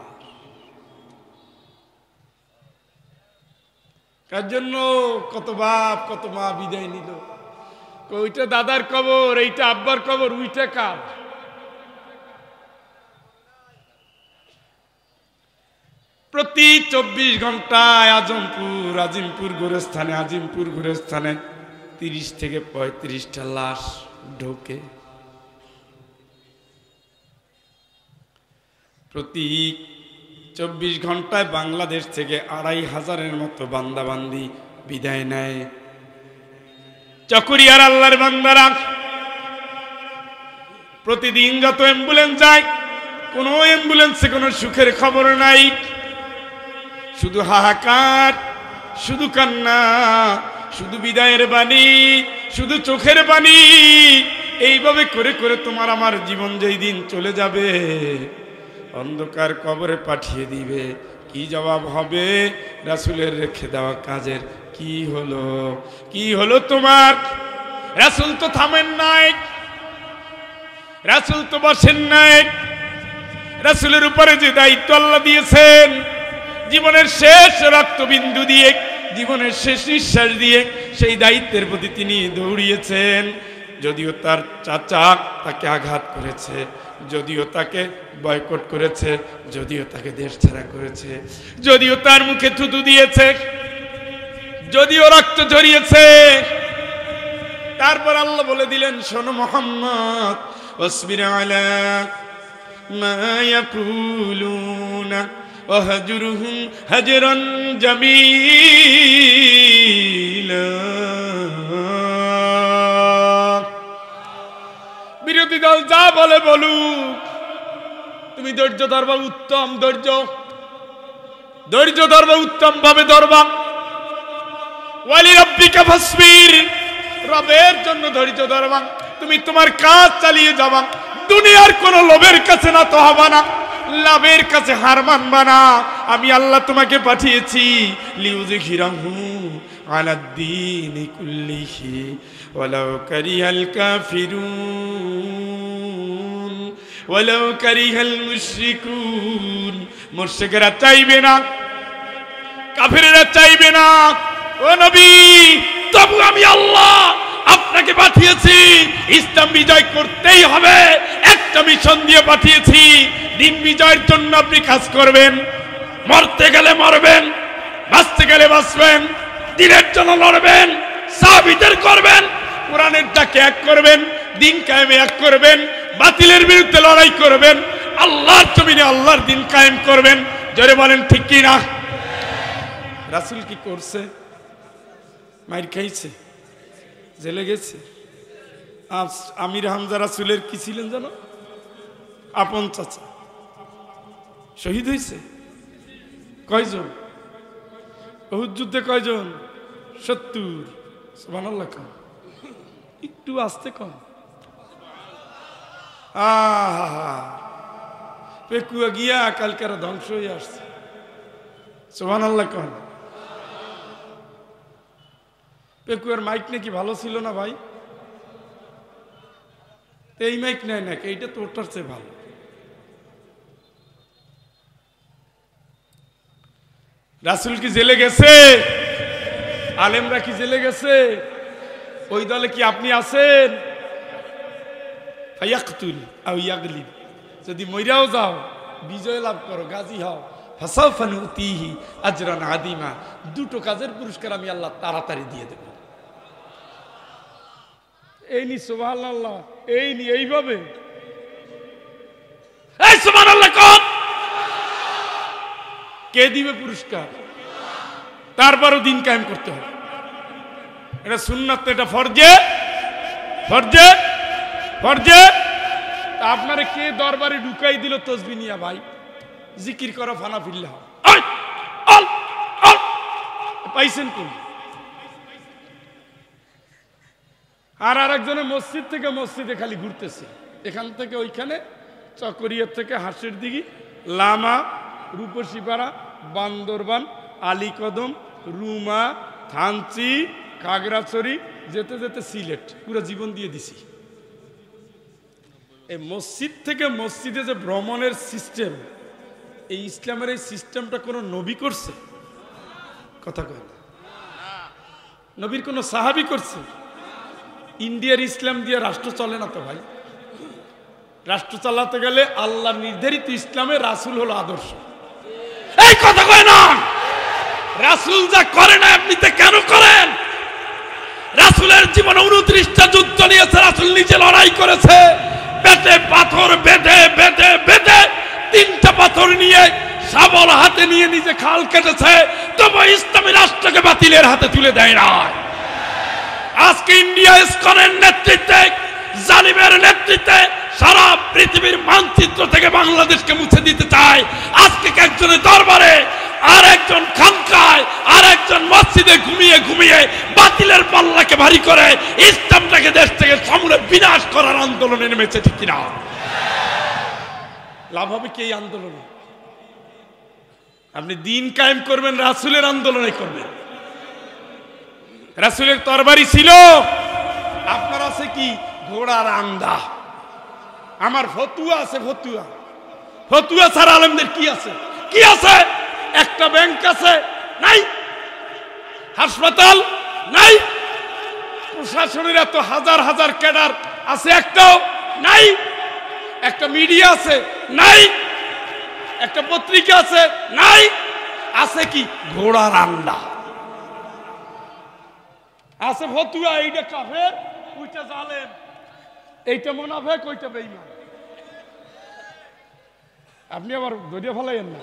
কার জন্য কত বাপ কত মা বিদায় নিল। ওইটা দাদার কবর, এইটা আব্বার কবর, ওইটা কার? প্রতি 24 ঘন্টায় আজিমপুর গোরস্থানে 30 থেকে 35টা লাশ ঢোকে। প্রতি 24 ঘন্টায় বাংলাদেশ থেকে 2500-এর মতো বান্দাবান্দি বিদায় নেয়। চকরিয়ার আল্লাহর বান্দারা প্রতিদিন যত অ্যাম্বুলেন্স যায়, কোনো অ্যাম্বুলেন্সে কোনো সুখের খবর নাই, শুধু হাহাকার, শুধু কান্না, শুধু বিদায়ের বাণী, শুধু চোখের বাণী। এইভাবে করে করে তোমার আমার জীবন যেই দিন চলে যাবে, অন্ধকার কবরে পাঠিয়ে দিবে। কি জবাব হবে? রাসূলের রেখে দেওয়া কাজের কি হলো? কি হলো তোমার? রাসূল তো থামেন নাই, রাসূল তো বসেন নাই। রাসূলের উপরে যে দায়িত্ব আল্লাহ দিয়েছেন, জীবনের শেষ রক্তবিন্দু দিয়ে, জীবনের শেষ নিঃশ্বাস দিয়ে সেই দায়িত্বের প্রতি তিনি দৌড়িয়েছেন। যদিও তার চাচা তাকে আঘাত করেছে, যদিও তাকে বয়কট করেছে, যদিও তাকে দেশ ছাড়া করেছে, যদিও তার মুখে থুতু দিয়েছে, যদিও রক্ত ঝরিয়েছে, তারপর আল্লাহ বলে দিলেন, শোনো মুহাম্মদ, ওয়াসবির আলা মা ইয়াকুলুনা ওয়াহজুরহুম হাজরান জামিলা। বিরোধী দল যা বলে বলুক, তুমি ধৈর্য ধরবা, উত্তম ধৈর্য ধরবা, উত্তম ভাবে ধরবা। ওয়ালি রাব্বিকা ফাসবির, রবের জন্য ধৈর্য ধরবা। তুমি তোমার কাজ চালিয়ে যাবা, দুনিয়ার কোন লোভের কাছে না তো হবা না, লাভের কাছে হার মানবা না। আমি আল্লাহ তোমাকে পাঠিয়েছি লিউযহিরাহু আলাদ্দীনি কুল্লিহি ওয়ালাউ কারিহাল কাফিরুন ওয়ালাউ কারিহাল মুশরিকুন। মুশরিকরা চাইবে না, কাফিররা চাইবে না। ও নবী, তবু আমি আল্লাহ আপনাকে পাঠিয়েছি, ইসলাম বিজয় করতেই হবে। একটা মিশন দিয়ে পাঠিয়েছি, দিন বিজয়ের জন্য আপনি কাজ করবেন। মরতে গেলে মরবেন, বাঁচতে গেলে বাঁচবেন, দিনের জন্য লড়বেন, সাহাবীদের করবেন, কোরআনের ডাকে এক করবেন, দিন কায়েমে এক করবেন, বাতিলের বিরুদ্ধে লড়াই করবেন, আল্লাহর জমিনে আল্লাহর দিন কায়েম করবেন। জোরে বলেন ঠিক কি না? রাসূল কি করছে? মাইর খাইছে, জেলে গেছে। আমির হামজা রাসূলের কি ছিলেন জানো? আপন চাচা। শহীদ হয়েছে কয়জন? উহুদ যুদ্ধে কয়জন? 70। সুবহানাল্লাহ। কম, একটু আস্তে কম। পেকুয়া গিয়া কালকে ধ্বংস হয়ে আসছে। সুবহানাল্লাহ। কম। পেকুয়ার মাইক নাকি ভালো ছিল না ভাই? এই মাইক নেয় নাকি? এইটা তো ওটার চেয়ে ভালো। রাসূল কি জেলে গেছে? আলেমরা কি জেলে গেছে? ওই দলে কি আপনি আছেন? ফায়াকতুল আও ইয়াগলিব, যদি মইরাও যাও, বিজয় লাভ করো, গাজী হও, ফাসাউফা নুতিহি আজরান আদিমা, দুটো কাজের পুরস্কার আমি আল্লাহ তাড়াতাড়ি দিয়ে দেব। এই নি সুবহানাল্লাহ, এই নি এইভাবে, এই সুবহানাল্লাহ কোন? কে দিবে পুরস্কার? তারপরও দিন কায়েম করতে হবে। এটা সুন্নাত, এটা ফরজে ফরজে ফরজে তা আপনারে কে দরবারে ঢুকাই দিল তসবি নিয়া ভাই? জিকির করো ফানা ফিল্লাহ, পাইছেন কোন? আর আরেকজনে মসজিদ থেকে মসজিদে খালি ঘুরতেছে, এখান থেকে ওইখানে, চকরিয়ার থেকে হাঁসের দিঘি, লামা, রূপসীপাড়া, বান্দরবান, আলীকদম, রুমা, থানচি, খাগড়াছড়ি, যেতে যেতে সিলেট, পুরো জীবন দিয়ে দিছি। এই মসজিদ থেকে মসজিদে যে ভ্রমণের সিস্টেম, এই ইসলামের এই সিস্টেমটা কোনো নবী করছে? কথা কয় না। নবীর কোনো সাহাবী করছে? ইন্ডিয়ার ইসলাম দিয়ে রাষ্ট্র চলে না তো ভাই। রাষ্ট্র চালাতে গেলে আল্লাহ নির্ধারিত ইসলামে রাসূল হলো আদর্শ। এই কথা কয় না। রাসূল যা করে না আপনি তা কেন করেন? রাসূলের জীবনে 29টা যুদ্ধ নিয়েছে, রাসূল নিজে লড়াই করেছে, পেটে পাথর বেঁধে বেঁধে বেঁধে 3টা পাথর নিয়ে শাবল হাতে নিয়ে নিজে খাল কেটেছে, তবে ইসলামী রাষ্ট্রকে বাতিলের হাতে তুলে দেয় না। আজকে ইন্ডিয়া ইসকনের নেতৃত্বে, জালিমের নেতৃত্বে সারা পৃথিবীর মানচিত্র থেকে বাংলাদেশকে মুছে দিতে চায়। আজকে একজনের দরবারে, আর একজন খানকায়, আর একজন মসজিদে ঘুমিয়ে ঘুমিয়ে বাতিলের পাল্লাকে ভারী করে ইসলামটাকে দেশ থেকে সমূলে বিনাশ করার আন্দোলনে নেমেছে, ঠিক কিনা? লাভ হবে কি এই আন্দোলনে? আপনি দিন কায়েম করবেন, রাসূলের আন্দোলনে করবেন। রাসূলের তরবারি ছিল, আপনার আছে কি? ঘোড়ার আন্দা। আমার ফতুয়া আছে, ফতুয়া। ফতুয়া ছাড়া আলেমদের কি আছে? কি আছে? একটা ব্যাংক আছে? নাই। হাসপাতাল? নাই। প্রশাসনের এত হাজার হাজার ক্যাডার আছে? একটাও নাই। একটা মিডিয়া আছে? নাই। একটা পত্রিকা আছে? নাই। আছে কি? ঘোড়ার আন্ডা আছে। ফতুয়া, এইটা কাফের, ওইটা জালেম, এইটা মুনাফিক, ওইটা বেঈমান। আপনি আবার ধরিয়ে ফেলাইয়েন না।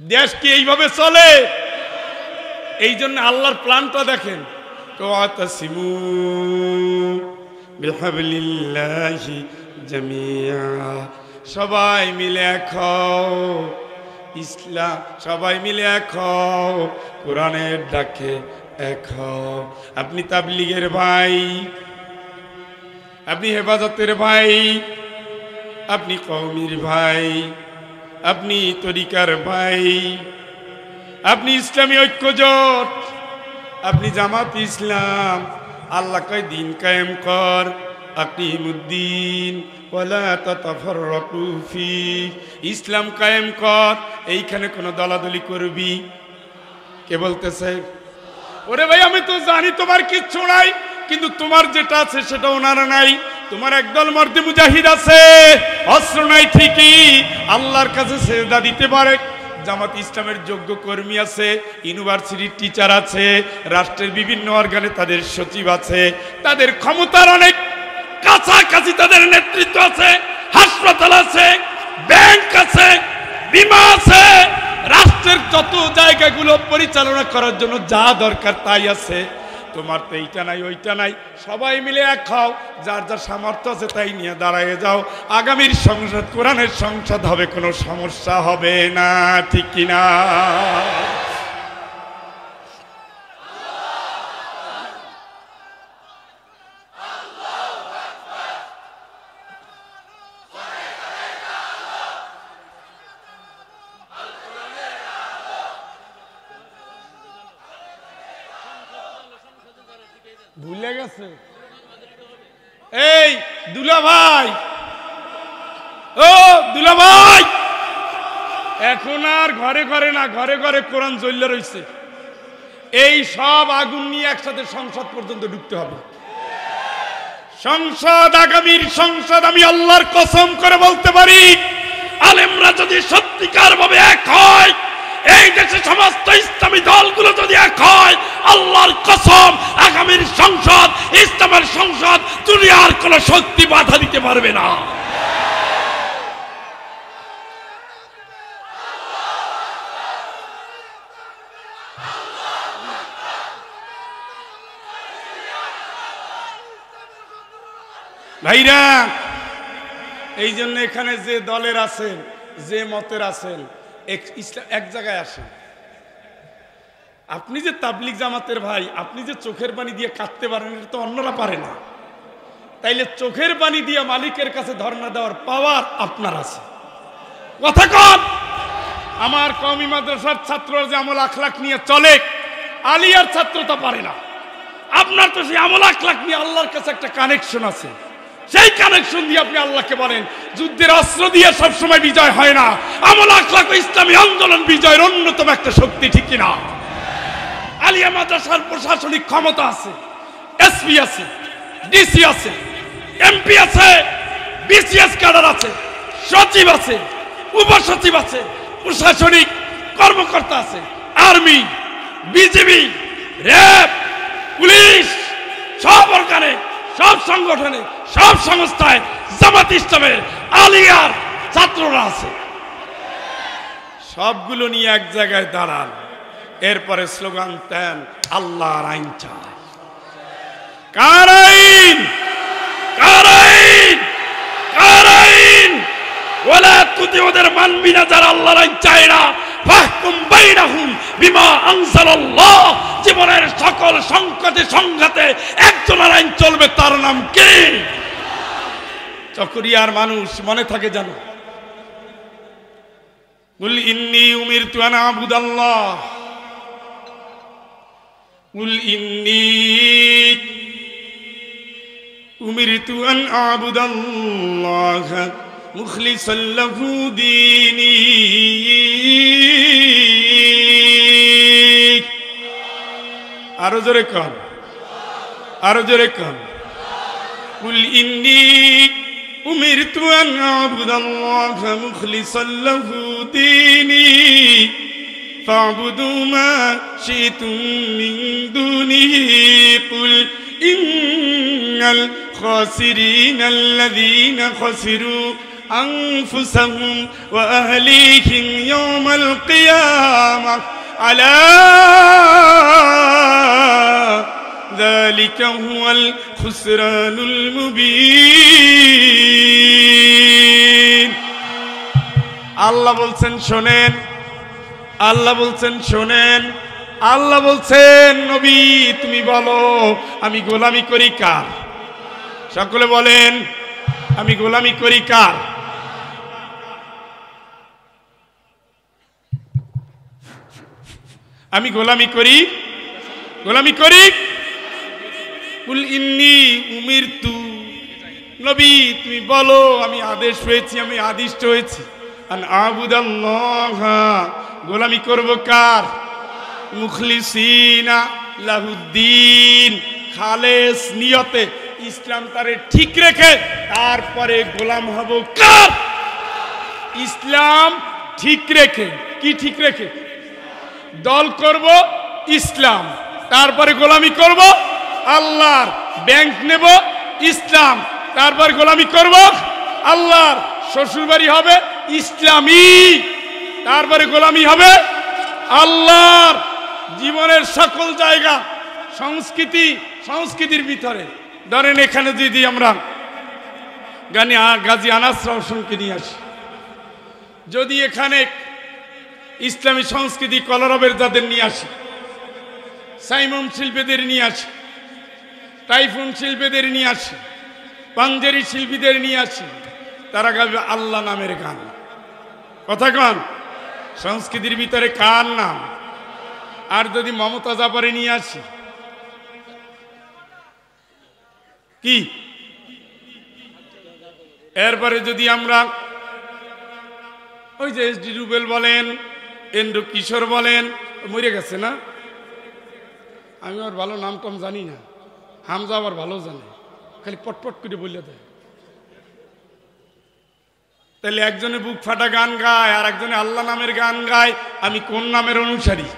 দেশ কি এইভাবে চলে? এই জন্য আল্লাহর প্ল্যানটা দেখেন। ওয়াতাসিমু বিহাবলিল্লাহি জামিয়া, সবাই মিলে এক হও, ইসলাম সবাই মিলে এক হও, কোরআনের ডাকে এক হও। আপনি তাবলীগের ভাই, আপনি হেফাজতের ভাই, আপনি কওমির ভাই, আপনি তরিকার ভাই, আপনি ইসলামী ঐক্যজোট, আপনি জামাত ইসলাম। আল্লাহ কয় দিন কায়েম কর, আকিমুদ্দিন ওয়ালা তাতাফাররাকু ফি, ইসলাম কায়েম কর। এইখানে কোনো দলাদলি করবি? কে বলতেছে? ওরে ভাই, আমি তো জানি তোমার কিচ্ছু নাই, কিন্তু তোমার যেটা আছে সেটা ওনার নাই। তোমার একদল মর্দে মুজাহিদ আছে, অস্ত্র নাই ঠিকই, আল্লাহর কাছে সেজদা দিতে পারে। জামাত ইসলামের যোগ্য কর্মী আছে, ইউনিভার্সিটির টিচার আছে, রাষ্ট্রের বিভিন্ন অর্গানে তাদের সচিব আছে, তাদের ক্ষমতার অনেক কাছাকাছি তাদের নেতৃত্ব আছে, হাসপাতাল আছে, ব্যাংক আছে, বিমা আছে, রাষ্ট্রের যত জায়গাগুলো পরিচালনা করার জন্য যা দরকার তাই আছে। তোমার তো এইটা নাই, ওইটা নাই। সবাই মিলে এক খাও, যার যার সামর্থ্য আছে তাই নিয়ে দাঁড়ায় যাও। আগামীর সংসদ কোরআনের সংসদ হবে, কোনো সমস্যা হবে না, ঠিক কিনা? ভুলে গেছে? এই দুলা ভাই, ও দুলা ভাই, এখন আর ঘরে ঘরে না, ঘরে ঘরে কোরআন জ্বলে রয়েছে। এই সব আগুন নিয়ে একসাথে সংসদ পর্যন্ত ঢুকতে হবে। সংসদ, আগামীর সংসদ, আমি আল্লাহর কসম করে বলতে পারি, আলেমরা যদি সত্যিকার ভাবে এক হয়, এই দেশে সমস্ত ইসলামী দলগুলো যদি এক হয়, আল্লাহর কসম, আগামীর সংসদ, ইসলামের সংসদ, দুনিয়ার কোন শক্তি বাধা দিতে পারবে না। ভাইরা, এই জন্য এখানে যে দলের আছেন, যে মতের আছেন, এক জায়গায় আসেন। আপনি যে তাবলিগ জামাতের ভাই, আপনি যে চোখের পানি দিয়ে কাঁদতে পারেন, এটা তো অন্যরা পারে না। তাইলে চোখের পানি দিয়ে মালিকের কাছে ধর্ণা দেওয়ার পাওয়ার আপনার আছে। কথা কন। আমার কওমি মাদ্রাসার ছাত্ররা যে আমল আখলাক নিয়ে চলে, আলিয়ার ছাত্র তা পারে না। আপনার তো সেই আমল আখলাক নিয়ে আল্লাহর কাছে একটা কানেকশন আছে। সেই কানেকশন দিয়ে আপনি আল্লাহকে বলেন। যুদ্ধের অস্ত্র দিয়ে সবসময় বিজয় হয় না। আমল আখলাক ও ইসলামী আন্দোলন বিজয়ের অন্যতম একটা শক্তি, ঠিক কিনা? আলিয়া মাদ্রাসার প্রশাসনিক ক্ষমতা আছে, এসপি আছে, ডিসি আছে, এমপি আছে, বিসিএস ক্যাডার আছে, সচিব আছে, উপসচিব আছে, প্রশাসনিক কর্মকর্তা আছে, আর্মি, বিজিবি, র্যাব, পুলিশ, সব অর্গানে, সব সংগঠনে, সব সংস্থায় জামাত ইসলামের আলিয়ার ছাত্ররা আছে। সবগুলো নিয়ে এক জায়গায় দাঁড়ান। এরপরে স্লোগান দেন, আল্লাহর আইন চাই। কার আইন? কার আইন? কার আইন? ওয়ালা তুতি, ওদের মানবি না যারা আল্লাহর আইন চায় না। ফাহকুম বাইনাহুম বিমা আনজালাল্লাহ। জীবনের সকল সংকটে সংঘাতে একজনের আইন চলবে, তার নাম কি? চকরিয়ার মানুষ মনে থাকে জানো? কুল ইন্নী উমিরতু আন আবুদাল্লাহ। কুল ইন্নী উমিরতু আন আবুদাল্লাহ মুখলিসান লাহু দীনি। আরো জোরে কন, আরো জোরে কন। কুল ইন্নী উমিরতু আন আবুদাল্লাহ মুখলিসান লাহু দীনি ফা'বুদু মা শি'তুম মিন দুনিহি। কুল ইন্নাল খাসিরিনা আল্লাযীনা খাসিরু আনফুসাহুম ওয়া আহলিহিম ইয়াওমাল কিয়ামাহ আলা যালিকা হুয়াল খুসরানুল মুবিন। আল্লাহ বলছেন শোনেন, আল্লাহ বলছেন শোনেন, আল্লাহ বলছেন নবী তুমি বলো আমি গোলামি করি কার? সকলে বলেন, আমি গোলামি করি কার? আমি গোলামি করি, গোলামি করি। কুল ইন্নী উমিরতু, নবী তুমি বলো আমি আদেশ হয়েছি, আমি আদিষ্ট হয়েছি আন আবুদাল্লাহ, গোলামি করব কার? মুখলিসিনা লাহুদ্দিন, খালেস নিয়তে ইসলাম তারে ঠিক রেখে তারপরে গোলাম হব কার? ইসলাম ঠিক রেখে। কি ঠিক রেখে? দল করব ইসলাম, তারপরে গোলামি করব আল্লাহর। ব্যাংক নেব ইসলাম, তারপর গোলামি করব আল্লাহর। শ্বশুরবাড়ি হবে ইসলামী, তারপরে গোলামি হবে আল্লাহর। জীবনের সকল জায়গা সংস্কৃতি, সংস্কৃতির ভিতরে ধরেন এখানে যদি আমরা গাজী আনাস রওশনকে নিয়ে আসি, যদি এখানে ইসলামী সংস্কৃতি কলরবের যাদের নিয়ে আসি, সাইমন শিল্পীদের নিয়ে আসি, টাইফুন শিল্পীদের নিয়ে আসি, পাঞ্জারি শিল্পীদের নিয়ে আসি, তারা গাবে আল্লাহ নামের গান। কথা কন, সংস্কৃতির ভিতরে কার নাম? আর যদি মমতা জাফরে নিয়ে আসি, কি? এরপরে যদি আমরা ওই যে এস ডি রুবেল বলেন, এন্ড্রু কিশোর বলেন, মরে গেছে না, আমি আর ভালো নাম টাম জানি না, হামজা আবার ভালো জানে, খালি পটপট করে বললে দেয়। তাহলে একজনে বুক ফাটা গান গায় আর একজনে আল্লাহ নামের গান গায়, আমি কোন নামের অনুসারী?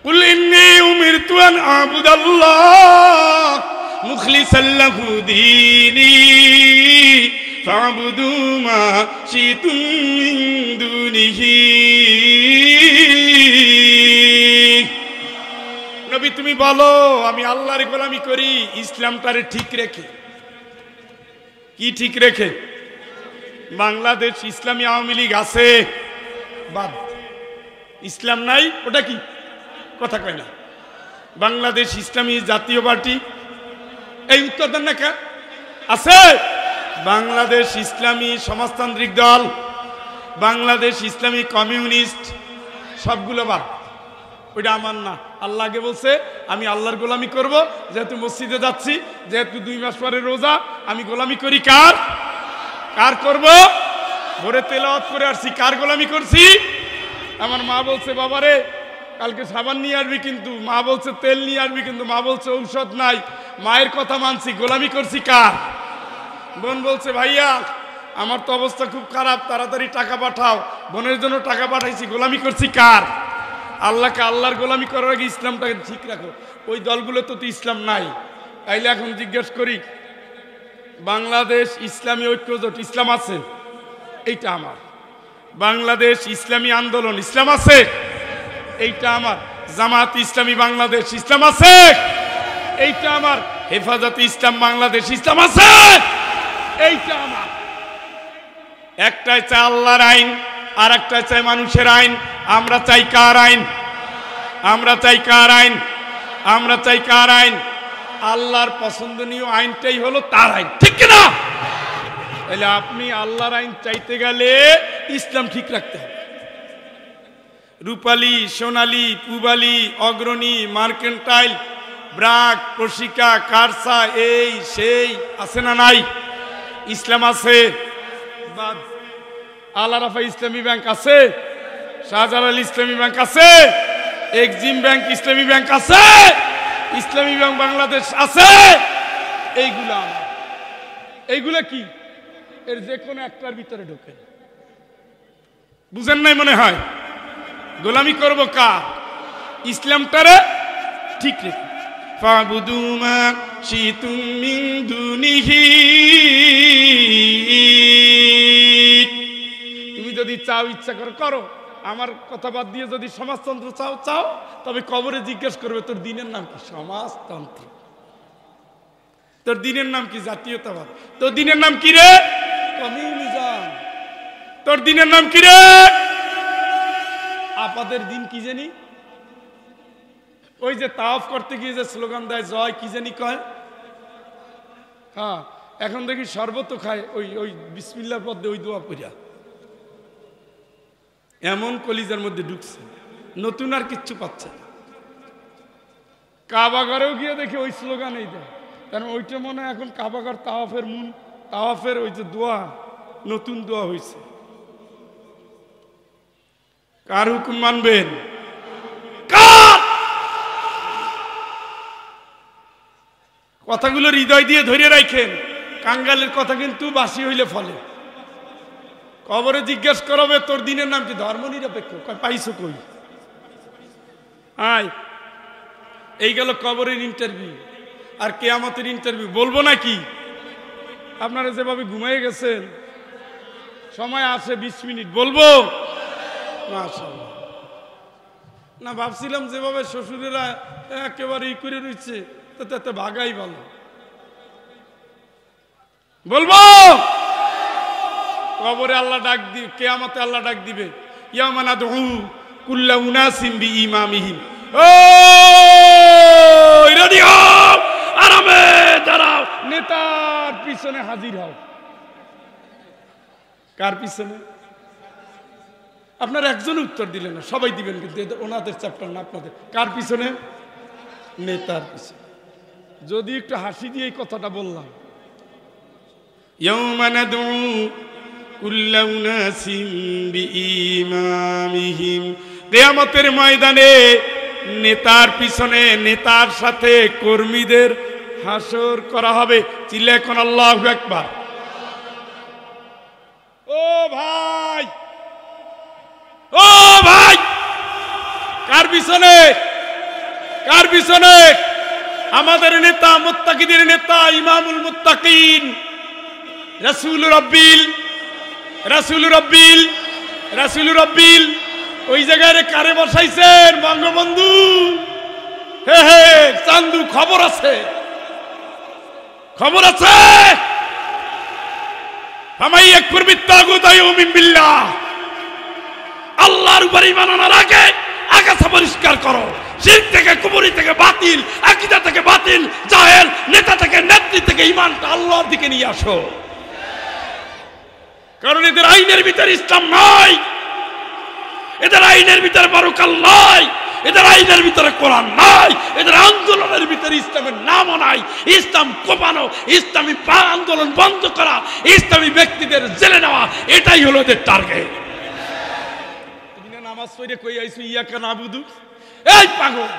কুল ইন্নী উমিরতু আন আবুদাল্লাহ মুখলিসান লাহু দীনি ফা'বুদু মা শি'তুম মিন দুনিহি। নবী তুমি বলো আমি আল্লাহর গোলামি করি ইসলামটারে ঠিক রেখে। কি ঠিক রেখে? বাংলাদেশ ইসলামী আওয়ামী লীগ আছে, বাদ। ইসলাম নাই, ওটা কি কথা কয় না। বাংলাদেশ ইসলামী জাতীয় পার্টি, এই উত্তর দেন না কে আছে? বাংলাদেশ ইসলামী সমাজতান্ত্রিক দল, বাংলাদেশ ইসলামী কমিউনিস্ট, সবগুলো বাদ। ওইটা আমার না। আল্লাহ আগে বলছে আমি আল্লাহর গোলামি করব। যেহেতু মসজিদে যাচ্ছি, যেহেতু 2 মাস পরে রোজা, আমি গোলামি করি কার? কার করব? ভোরে তেলাওয়াত করে আসছি, কার গোলামি করছি? আমার মা বলছে বাবারে কালকে সাবান নিয়ে আসবি, কিন্তু মা বলছে তেল নিয়ে আসবি, কিন্তু মা বলছে ঔষধ নাই। মায়ের কথা মানছি, গোলামি করছি কার? বোন বলছে ভাইয়া আমার তো অবস্থা খুব খারাপ, তাড়াতাড়ি টাকা পাঠাও। বোনের জন্য টাকা পাঠাইছি, গোলামি করছি কার? আল্লাহকে। আল্লাহর গোলামি করার আগে ইসলামটাকে ঠিক রাখো। ওই দলগুলো তো ইসলাম নাই। তাইলে এখন জিজ্ঞেস করি, বাংলাদেশ ইসলামী ঐক্যজোট ইসলাম আছে? এইটা আমার। বাংলাদেশ ইসলামী আন্দোলন ইসলাম আছে? এইটা আমার। জামাত ইসলামী বাংলাদেশ ইসলাম আছে? এইটা আমার। হেফাজতে ইসলাম বাংলাদেশ ইসলাম আছে? এইটা আমার। একটাই চাই আল্লাহর আইন, আর একটা চাই মানুষের আইন। আমরা চাই কার আইন? আমরা চাই কার আইন? আমরা চাই কার আইন? আল্লাহর পছন্দনীয় আইনটাই হলো তার আইন, ঠিক কিনা? তাহলে আপনি আল্লাহর আইন চাইতে গেলে ইসলাম ঠিক রাখতে হবে। রূপালী, সোনালী, পুবালী, অগ্রণী, মার্কেন্টাইল, ব্রাক, প্রশিকা, কারসা, এই সেই আছে না নাই? ইসলাম আছে? বাদ। আল আরাফা ইসলামী ব্যাংক আছে? শাহজালাল ইসলামী ব্যাংক আছে? এক্সিম ব্যাংক ইসলামী ব্যাংক আছে? ইসলামী ব্যাংক বাংলাদেশ আছে? এইগুলো আমার। এইগুলো কি? এর যে কোনো একটার ভিতরে ঢোকে। বুঝেন নাই মনে হয়? গোলামি করব কার? ইসলামটারে ঠিক রেখে। ফাবুদু মা শিতুম মিন দুনিহি, তুমি যদি চাও ইচ্ছা করে করো। আমার কথা বাদ দিয়ে যদি সমাজতন্ত্র চাও চাও, তবে কবরে জিজ্ঞেস করবে তোর দিনের নাম কি? সমাজতন্ত্র। তোর দিনের নাম কি? জাতীয়তাবাদ। তোর দিনের নাম কি রে? কমিউনিজম। তোর দিনের নাম কি রে? আপাদের দিন কি জানি? ওই যে তাওয়াফ করতে গিয়ে যে স্লোগান দেয় জয় কি জানি কয়? হ্যাঁ, এখন দেখি শরবত খায় ওই ওই বিসমিল্লাহর পদ্মে ওই দোয়া পড়িয়া। এমন কলিজার মধ্যে ঢুকছে, নতুন আর কিচ্ছু পাচ্ছে না। কাবাঘরেও গিয়ে দেখি ওই স্লোগান এই দেয়, কারণ ওইটা মনে হয় এখন কাবাঘর তাওয়াফের তাওয়াফের ওই যে দোয়া, নতুন দোয়া হয়েছে। কার হুকুম মানবেন? কার? কথাগুলো হৃদয় দিয়ে ধরে রাখেন। কাঙ্গালের কথা কিন্তু বাসি হইলে ফলে। কবরে জিজ্ঞেস করাবে তোর দিনের নাম কি? ধর্ম নিরপেক্ষ। পাইছো কই? আয়, এই গেল কবরের ইন্টারভিউ। আর কিয়ামতের ইন্টারভিউ বলবো নাকি? আপনারা যেভাবে ঘুমাই গেছেন, সময় আছে 20 মিনিট, বলবো? মাশাআল্লাহ। না, ভাবছিলাম যেভাবে শ্বশুরেরা একেবারে ই করে রয়েছে, তাতে ভাগাই ভালো। বলবো? কবরে আল্লাহ ডাক দিবে, কিয়ামতে আল্লাহ ডাক দিবে, ইয়াওমা নাদউ কুল্লা উনাসিম বিইমামিহিম। ও রেডি হও, আরামে দাঁড়াও, নেতার পিছনে হাজির হও। কার পিছনে? আপনারা একজন উত্তর দিলেন না, সবাই দিবেন, কিন্তু ওনাদের চ্যাপ্টার না আপনাদের। কার পিছনে? নেতার পিছনে। যদি একটু হাসি দিয়ে এই কথাটা বললাম, ইয়াওমা নাদউ কুল্লা উনাসিম বিইমামিহিম, কিয়ামতের ময়দানে নেতার পিছনে, নেতার সাথে কর্মীদের হাসর করা হবে। চিল্লা এখন আল্লাহু আকবার। ও ভাই, ও ভাই, কার পিছনে? কার পিছনে? আমাদের নেতা, মুত্তাকিদের নেতা, ইমামুল মুত্তাকিন, রাসূলুর রাব্বিল, রাসূলুর রাব্বিল, রাসূলুর রাব্বিল। ওই জায়গায় কারে বসাইছেন? বঙ্গবন্ধু। হে হে চান্দু, খবর আছে, খবর আছে। ফামাই ইয়াকফুর বিত্তাগুত ওয়া ইউমিন বিল্লাহ, আল্লাহর উপর ঈমান আনার আগে আগাছা পরিষ্কার করো, শিরক থেকে, কুফরি থেকে, বাতিল আকীদা থেকে, বাতিল জাহেল নেতা থেকে, নেত্রী থেকে ঈমানটা আল্লাহর দিকে নিয়ে আসো। কারণ এদের আইনের ভিতরে ইসলাম নাই, এদের আইনের ভিতরে পরকাল নাই, এদের আইনের ভিতরে কোরআন নাই, এদের আন্দোলনের ভিতরে ইসলামের নামও নাই। ইসলাম কোপানো, ইসলামী আন্দোলন বন্ধ করা, ইসলামী ব্যক্তিদের জেলে নেওয়া, এটাই হলো এদের টার্গেট। তুমি না নামাজ পড়ে কই আইছো ইয়াকা নাবুদু? এই পাগল,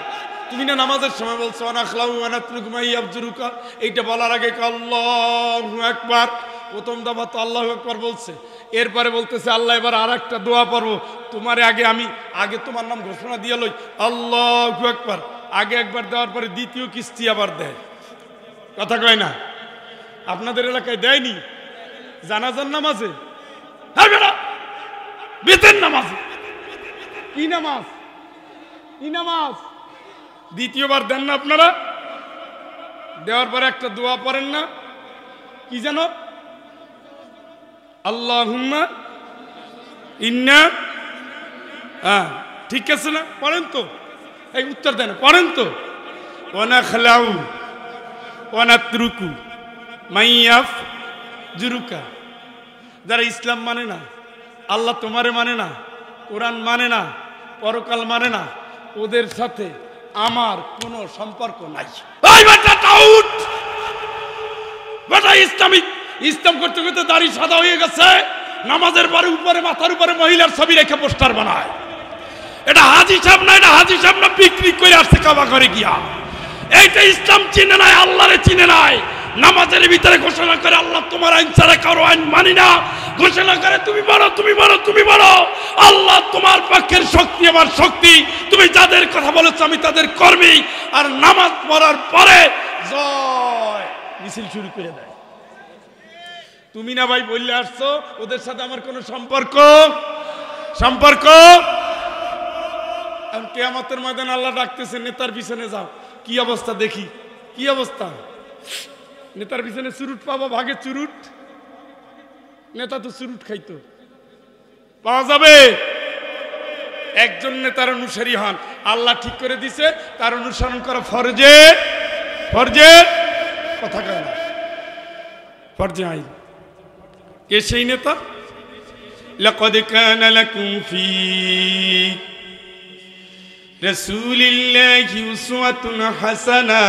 তুমি না নামাজের সময় বলছো আনা খালাউ ওয়া নাতরুকু মা ইয়াবজুরুকা, এইটা বলার আগে আল্লাহু আকবার, প্রথম দফা তো আল্লাহু আকবার বলছে, এরপরে বলতেছে আল্লাহ এবার আরেকটা দোয়া পড়বো, তোমারে আগে তোমার নাম ঘোষণা দিয়ে লই আল্লাহু আকবার, আগে একবার দেওয়ার পরে দ্বিতীয় কিস্তি আবার দেয়। কথা কয় না? আপনাদের এলাকায় দেয়নি? জানাজার নামাজে, হ্যাঁ বেটা বেতের নামাজে, কি নামাজ, কি নামাজ দ্বিতীয়বার দেন না আপনারা? দেওয়ার পরে একটা দোয়া পড়েন না, কি জানো? আল্লাহুম্মা ইন্না, হ্যাঁ ঠিক আছে না? পড়েন তো, এই উত্তর দেন, পড়েন তো। ওয়া নাখলাউ ওয়া নাতরুকু মাইয়াফ জুরুকা। যারা ইসলাম মানে না, আল্লাহ তোমারে মানে না, কোরআন মানে না, পরকাল মানে না, ওদের সাথে আমার কোনো সম্পর্ক নাই। এই বেটা টাউট, বেটা ইসলাম করতে করতে দাড়ি সাদা হয়ে গেছে, নামাজের পরে উপরে মাথার উপরে মহিলার ছবি রেখে পোস্টার বানায়। এটা হাজি সাহেব না, এটা হাজি সাহেব না, বিক্রি করে আসছে কাবা করে গিয়া। এইটা ইসলাম চিনে নাই, আল্লাহরে চিনে নাই। নামাজের ভিতরে ঘোষণা করে আল্লাহ তোমার আইন ছাড়া কারো আইন মানি না, ঘোষণা করে তুমি বড়, তুমি বড়, তুমি বড়, আল্লাহ তোমার পক্ষের শক্তি আমার শক্তি, তুমি যাদের কথা বলেছো আমি তাদের কর্মী। আর নামাজ পড়ার পরে জয় মিছিল শুরু করে দেয়। তুমি না ভাই বললে আসছো ওদের সাথে আমার কোনো সম্পর্ক কিয়ামতের ময়দানে আল্লাহ ডাকতেছে নেতার পিছনে যাও, কি অবস্থা দেখি, কি অবস্থা? নেতার পিছনে চুরুট পাবো, ভাগে চুরুট, নেতা তো চুরুট খাইতো, পাওয়া যাবে? একজন নেতার অনুসারী হন, আল্লাহ ঠিক করে দিছে তার অনুসরণ করা ফরজে, কথা কয় না, ফরজে আইন। কে সেই নেতা? লাকাদ কানা লাকুম ফি রাসূলিল্লাহি উসওয়াতুন হাসানা।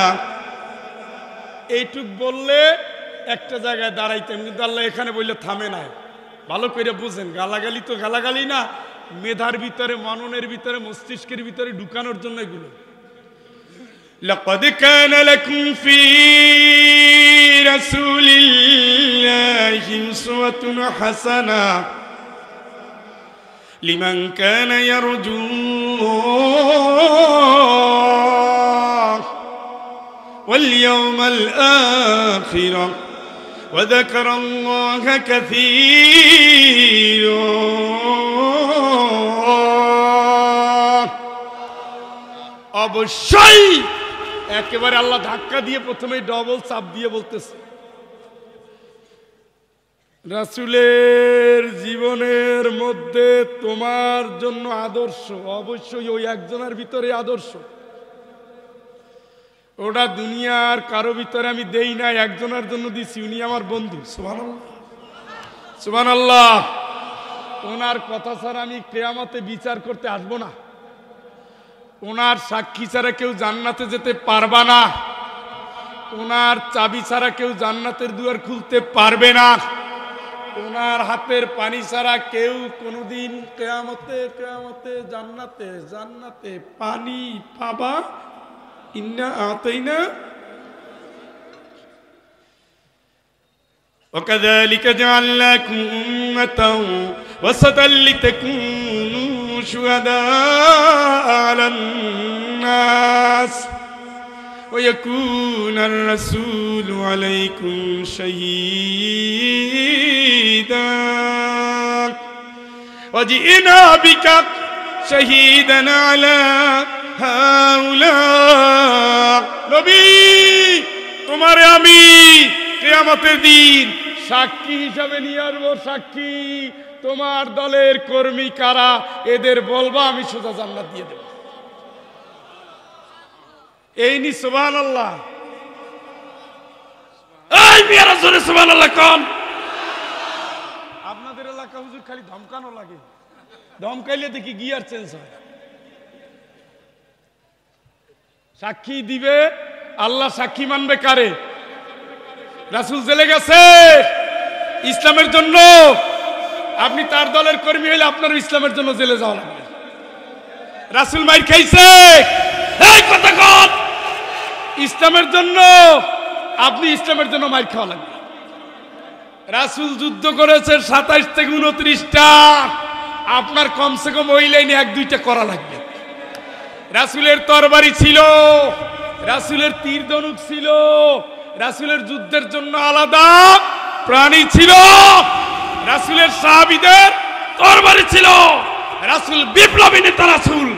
এইটুক বললে একটা জায়গায় দাঁড়াইতেন, কিন্তু আল্লাহ এখানে বললে থামে নাই। ভালো করে বুঝেন, গালাগালি তো গালাগালি না, মেধার ভিতরে, মননের ভিতরে, মস্তিষ্কের ভিতরে ঢুকানোর জন্য এগুলো। লাকাদ কানা লাকুম ফি রাসূলিল্লাহি উসওয়াতুন হাসানা লিমান কানা ইয়ারজুল্লাহ ওয়াল ইয়াওমাল আখির ওয়া যাকারাল্লাহা কাসীরা। অবশ্যই একেবারে আল্লাহ ধাক্কা দিয়ে প্রথমে ডবল চাপ দিয়ে বলতেছে, রাসূলের জীবনের মধ্যে তোমার জন্য আদর্শ অবশ্যই ওই একজনের ভিতরে আদর্শ। ওটা দুনিয়ার কারো ভিতরে আমি দেই নাই, একজনের জন্য দিছি, উনি আমার বন্ধু। সুবহানাল্লাহ, সুবহানাল্লাহ। ওনার কথা ছাড়া আমি কিয়ামতে বিচার করতে আসবো না, ওনার সাক্ষী ছাড়া কেউ জান্নাতে যেতে পারবা না, ওনার চাবি ছাড়া কেউ জান্নাতের দুয়ার খুলতে পারবে না, ওনার হাতের পানি ছাড়া কেউ কোনোদিন কিয়ামতে জান্নাতে পানি পাবা ইন্না আতাইনা। وكذلك جعلناكم أمة وسطا لتكونوا شهداء على الناس ويكون الرسول عليكم شهيدا وجئنا بك شهيدا على هؤلاء। নবী তোমারে আমি কিয়ামতের দিন সাক্ষী হিসাবে নিয়ে আসবো, সাক্ষী তোমার দলের কর্মী কারা, এদের বলবা, আমি সোজা জান্নাত দিয়ে দেব। এই নি সুবহানাল্লাহ। এই মিয়ারা জোরে সুবহানাল্লাহ কোন। আপনাদের এলাকা হুজুর খালি ধমকানো লাগে, ধমকাইলে দেখি গিয়ার চেঞ্জ হয়। সাক্ষী দিবে আল্লাহ, সাক্ষী মানবে কারে? রাসূল জেলে গেছে ইসলামের জন্য, আপনি তার দলের কর্মী হইলে আপনার ইসলামের জন্য জেলে যাওয়া লাগবে। রাসূল মাইর খাইছে, এই কথা কন, ইসলামের জন্য আপনি ইসলামের জন্য মাইর খাওয়া লাগবে। রাসূল যুদ্ধ করেছে 27 থেকে 29টা, আপনার কমসে কম ওই লাইনে 1-2টা করা লাগবে। রাসূলের তরবারি ছিল, রাসূলের তীর ধনুক ছিল, রাসূলের যুদ্ধের জন্য আলাদা প্রাণী ছিল, রাসূলের সাহাবীদের তরবারি ছিল। রাসূল বিপ্লবী নেতা, রাসূল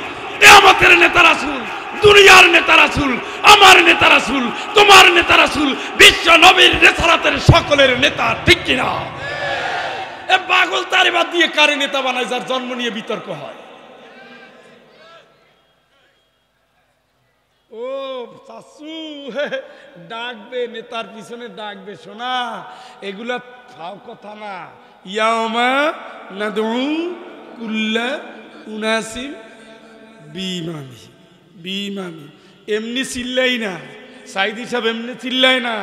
কিয়ামতের নেতা, রাসূল দুনিয়ার নেতা, রাসূল আমার নেতা, রাসূল তোমার নেতা, রাসূল বিশ্ব নবীর রিসালাতের সকলের নেতা, ঠিক কি না? এ পাগল তারিবাদ দিয়ে কারে নেতা বানায়, যার জন্ম নিয়ে বিতর্ক হয়। ও শাশু ডাকবে, নেতার পিছনে ডাকবে, শোনা এগুলা ফাও কথা না। ইয়াউমা নাদউ কুল্লা উনাসিম বিইমামি, বিইমামি এমনি চিল্লাই না, সাইদি সাহেব এমনি চিল্লাই না,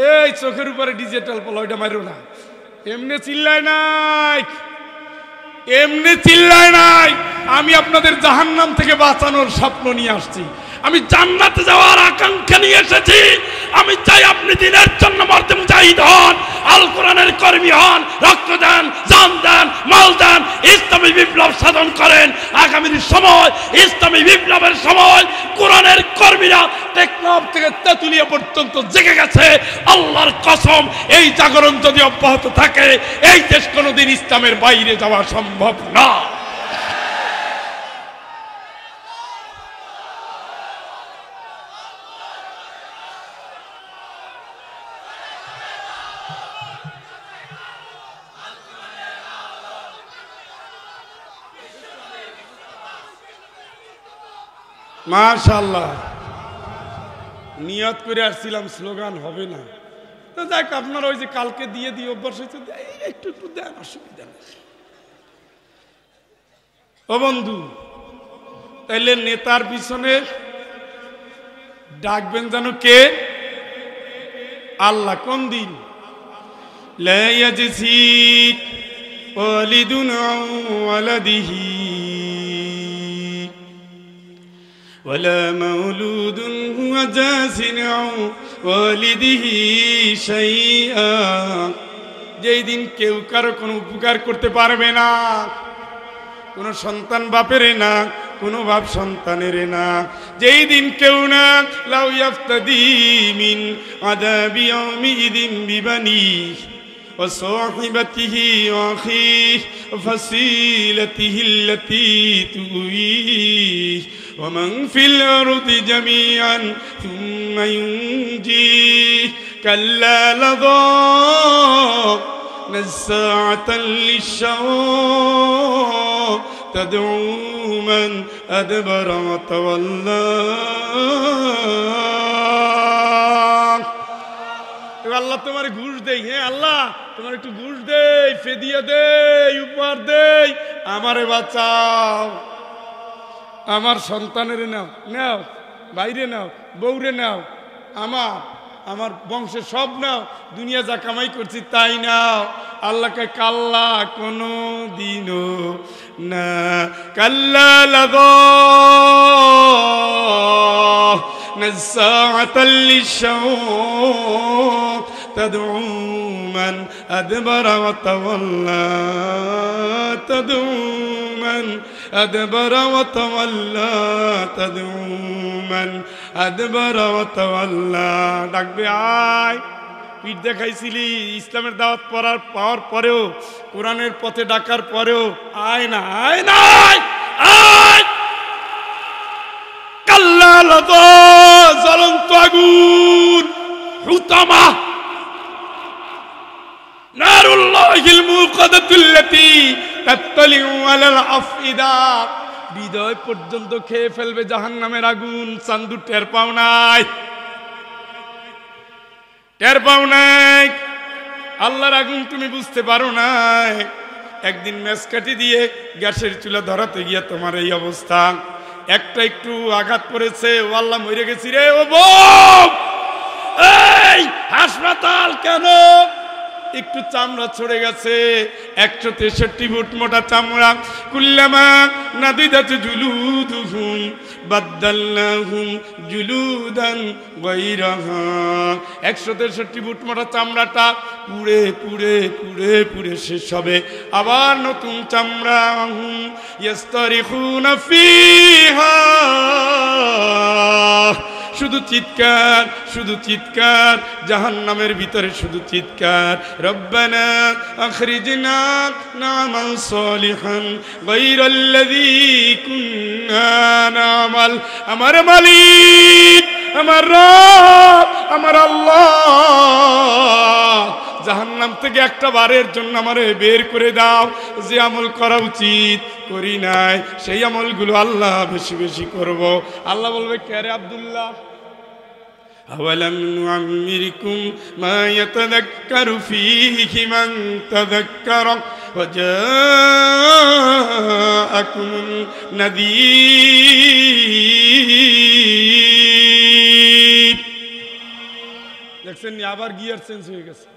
এই চোখের উপরে ডিজিটাল পলো ওইটা মারো না, এমনি চিল্লাই নাই, এমনি চিল্লাই নাই। আমি আপনাদের জাহান্নাম থেকে বাঁচানোর স্বপ্ন নিয়ে আসছি, আমি জান্নাতে যাওয়ার আকাঙ্ক্ষা নিয়ে এসেছি। আমি চাই আপনি দিনের জন্য মরতে মুজাহিদ হন, আল কোরআনের কর্মী হন, রক্ত দেন, জান দেন, মাল দেন, ইসলামী বিপ্লব সাধন করেন। আগামী সময় ইসলামী বিপ্লবের সময় কোরআনের কর্মীরা টেকনাফ থেকে তেতুলিয়া পর্যন্ত জেগে গেছে। আল্লাহর কসম, এই জাগরণ যদি অব্যাহত থাকে, এই দেশ কোনোদিন ইসলামের বাইরে যাওয়া সম্ভব না। মাশাআল্লাহ, নিয়ত করে আসছিলাম স্লোগান হবে না, তো যাক আপনারা ওই যে কালকে দিয়ে দিয়ে অভ্যাস হয়েছে, একটু একটু দেন, অসুবিধা নেই। ও বন্ধু, তাইলে নেতার পিছনে ডাকবেন জানো কে? আল্লাহ। কোন দিন? লা ইয়াজসি ওয়ালিদুন আন ওয়ালাদিহি ওয়ালা মাউলুদুন হুয়া জাসিন আন ওয়ালিদিহি শাইআ। যেই দিন কেউ কারো কোনো উপকার করতে পারবে না, কোনো সন্তান বাপের না, কোনো বাপ সন্তানের না। যেই দিন কেউ না, লাউ ইয়াফতাদি মিন আযাবি ইয়াউমিদিন বিবানিহি ওয়া সাহিবাতিহি ওয়া আখিহি ওয়া ফাসিলাতিহি আল্লাতী তুওয়িহি ওয়া মান ফিল আরদি জামিআন সুম্মা ইউনজিহি কাল্লা লাযা নাযাআতান লিশ-শাওয়া তাদউ মান আদবারা ওয়া তাওয়াল্লা। আল্লাহ তোমার ঘুষ দেই, হ্যাঁ আল্লাহ তোমার একটু ঘুষ দেই, ফেদিয়া দেই, উপহার দেই, আমারে বাঁচাও, আমার সন্তানের নাও, নাও বাইরে নাও, বউরে নাও, আমার বংশের সব নাও, দুনিয়া যা কামাই করছি তাই নাও। আল্লাহকে কাল্লা কোনো দিনও না, কাল্লা লাযা নাযাআতাল লিশ-শাওয়া তাদউ মান আদবারা ওয়া তাওয়াল্লা, তাদউ মান আদবারা ওয়া তাওয়াল্লা, তাদউ মান আদবারা ওয়া তাওয়াল্লা। ডাকবে আয়, পিঠ দেখাইছিলি, ইসলামের দাওয়াত পাওয়ার পরেও, কোরআনের পথে ডাকার পরেও আয় না, আয় না, আয়। কাল্লা লাযা, জ্বলন্ত আগুন, হুতামা, নারিল মুকাদাতুল্লাতী তাত্তালিউ আলাল আফইদা, হৃদয় পর্যন্ত খেয়ে ফেলবে জাহান্নামের আগুন। চান্দু টের পাও নাই, টের পাও নাই, আল্লাহর আগুন তুমি বুঝতে পারো নাই। একদিন মেসকাঠি দিয়ে গ্যাসের চুলা ধরাতে গিয়া তোমার এই অবস্থা, একটা একটু আঘাত পড়েছে, ও আল্লাহ মরে গেছি রে, ও বউ এই হাসপাতাল কেন? একটু চামড়া ছড়ে গেছে, 163 ফুট মোটা চামড়া। কুল্লামা নাদিদাত জুলুদুহুম বাদদালনাহুম জুলুদান গায়রাহা, 163 ফুট মোটা চামড়াটা পুড়ে পুড়ে পুড়ে পুড়ে শেষ হবে, আবার নতুন চামড়া। হুম ইয়াস্তারিখুনা ফিহা, শুধু চিৎকার, শুধু চিৎকার, জাহান্নামের ভিতরে শুধু চিৎকার। রব্বানা আখরিজনা না'মাল সালিহান গায়রাল্লাযী কুন্না না'মাল। আমার মালিক, আমার রব, আমার আল্লাহ, জাহান্নাম থেকে একটা বারের জন্য আমারে বের করে দাও। যে আমল করা উচিত করি নাই, সেই আমলগুলো আল্লাহ বেশি বেশি করব। আল্লাহ বলবে, কে রে আব্দুল্লাহ? আওয়ালাম নুআম্মিরকুম মা ইয়াতাযাক্কারু ফীহি মান তাযাক্কারা ওয়া জাআকুমুন নাযীর। দেখছেন, আবার গিয়ার চেঞ্জ হয়ে গেছে।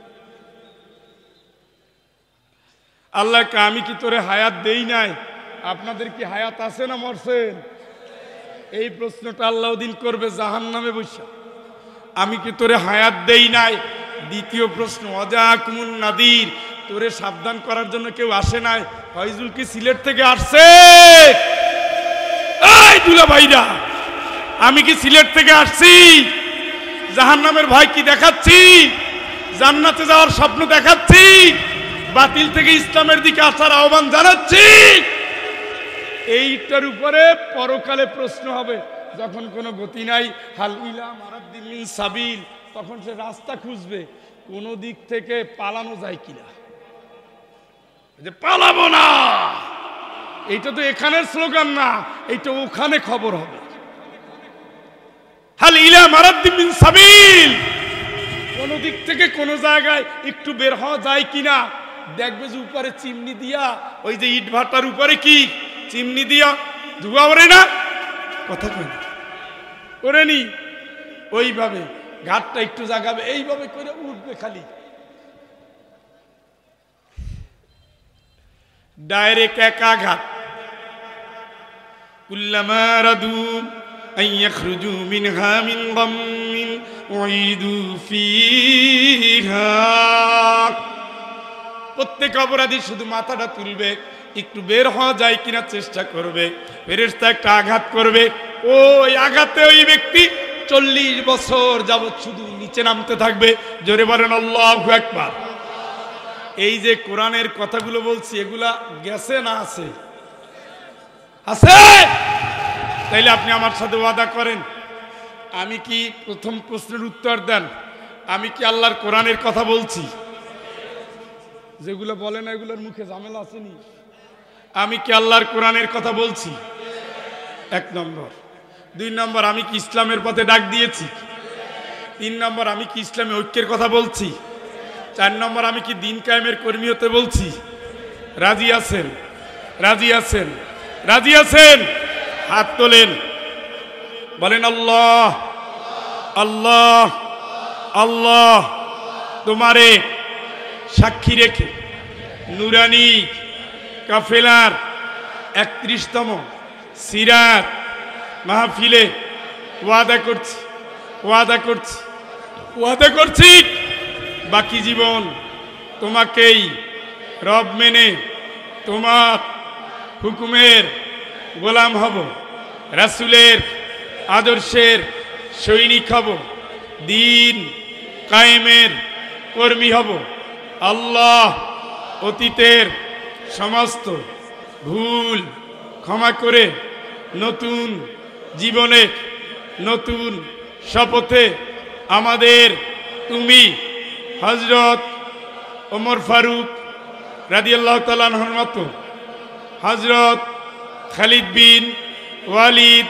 আল্লাহকে আমি কি তোরে হায়াত দেই নাই? আপনাদের কি হায়াত আছে না মরছেন? এই প্রশ্নটা আল্লাহ দিন করবে জাহান্নামে বসে, আমি কি তোরে হায়াত দেই নাই? দ্বিতীয় প্রশ্ন, ওয়াজাকুমুন নাদির, তোরে সাবধান করার জন্য কেউ আসে নাই? ফয়জুল কি সিলেট থেকে আসছে? এই দুলা ভাইরা, আমি কি সিলেট থেকে আসছি? জাহান্নামের ভয় কি দেখাচ্ছি? জান্নাতে যাওয়ার স্বপ্ন দেখাচ্ছি? বাতিল থেকে ইসলামের দিকে আসার আহ্বান জানাচ্ছি? এইটার উপরে পরকালে প্রশ্ন হবে, যখন কোনো গতি নাই। হাল ইলা মারাদ্দিন মিন সাবিল, তখন সে রাস্তা খুঁজবে কোন দিক থেকে পালানো যায় কিনা। যে পালাবো না, এইটা তো এখানের স্লোগান না, এইটা ওখানে খবর হবে। হাল ইলা মারাদ্দিন মিন সাবিল, কোন দিক থেকে কোন জায়গায় একটু বের হওয়া যায় কিনা। দেখবে যে উপরে চিমনি দিয়া, ওই যে ইট ভাটার উপরে কি চিমনি দিয়া ধোঁয়া ওরে না, কথা কই না, ওরে নি, ওইভাবে ঘাটটা একটু জাগাবে, এইভাবে করে উঠবে খালি, ডাইরেক্ট একা ঘাট। কুল্লামা রাদু আন ইয়াখরুজু মিনহা মিন গাম্মিন উইদু ফিহা, প্রত্যেক অপরাধী শুধু মাথাটা তুলবে, একটু বের হওয়া যায় কিনা চেষ্টা করবে। ফেরেশতা একটা আঘাত করবে, ওই আঘাতে ওই ব্যক্তি 40 বছর যাবৎ শুধু নিচে নামতে থাকবে। জোরে বলেন আল্লাহু আকবার। এই যে কোরআনের কথাগুলো বলছি, এগুলা গেছে না আছে? আছে। তাইলে আপনি আমার সাথে ওয়াদা করেন, আমি কি, প্রথম প্রশ্নের উত্তর দেন, আমি কি আল্লাহর কোরআনের কথা বলছি? যেগুলো বলে না এগুলোর মুখে ঝামেলা আসেনি? আমি কি আল্লাহর কোরআনের কথা বলছি? 1 নম্বর। 2 নম্বর, আমি কি ইসলামের পথে ডাক দিয়েছি? 3 নম্বর, আমি কি ইসলামী ঐক্যের কথা বলছি? 4 নম্বর, আমি কি দিন কায়েমের কর্মী হতে বলছি? রাজি আছেন? রাজি আছেন? রাজি আছেন? হাত তোলেন, বলেন আল্লাহ আল্লাহ আল্লাহ। তোমারে সাক্ষী রেখে নুরানি কাফেলার 31তম সিরাত মাহফিলে ওয়াদা করছি, ওয়াদা করছি, ওয়াদা করছি, বাকি জীবন তোমাকেই রব মেনে তোমার হুকুমের গোলাম হব, রাসূলের আদর্শের সৈনিক হব, দিন কায়েমের কর্মী হব। আল্লাহ অতীতের সমস্ত ভুল ক্ষমা করে নতুন জীবনে নতুন শপথে আমাদের তুমি হযরত ওমর ফারুক রাদিয়াল্লাহু তাআলা আনহুর মতো, হযরত খালিদ বিন ওয়ালিদ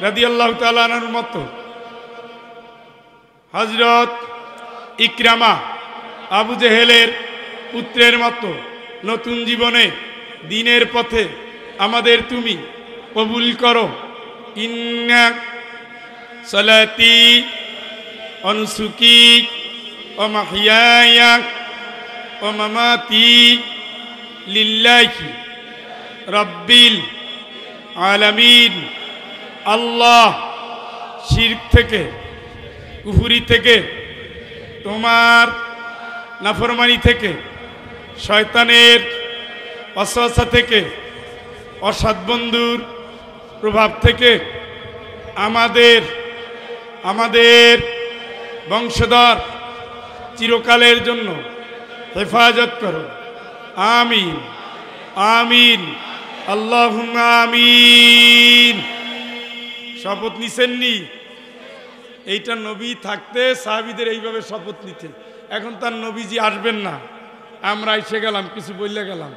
রাদিয়াল্লাহু তাআলা আনহুর মতো, হযরত ইকরামা আবু জেহেলের পুত্রের মতো নতুন জীবনে দ্বীনের পথে আমাদের তুমি কবুল করো। ইন্না সালাতি ওয়া নুসুকি ওয়া মাহইয়ায়া ওয়া মামাতি লিল্লাহি রাব্বিল আলামিন। আল্লাহ, শিরক থেকে, কুফরি থেকে, তোমার নাফরমানি থেকে, শয়তানের ওয়াসওয়াসা থেকে, অসৎ বন্ধুর প্রভাব থেকে আমাদের বংশধর চিরকালের জন্য হেফাজত করো। আমিন আমিন আল্লাহুম্মা আমিন। শপথ নিছেননি? এইটা নবী থাকতে সাহাবীদের এইভাবে শপথ নিতে। এখন তার নবীজি আসবেন না, আমরা এসে গেলাম, কিছু বললে গেলাম।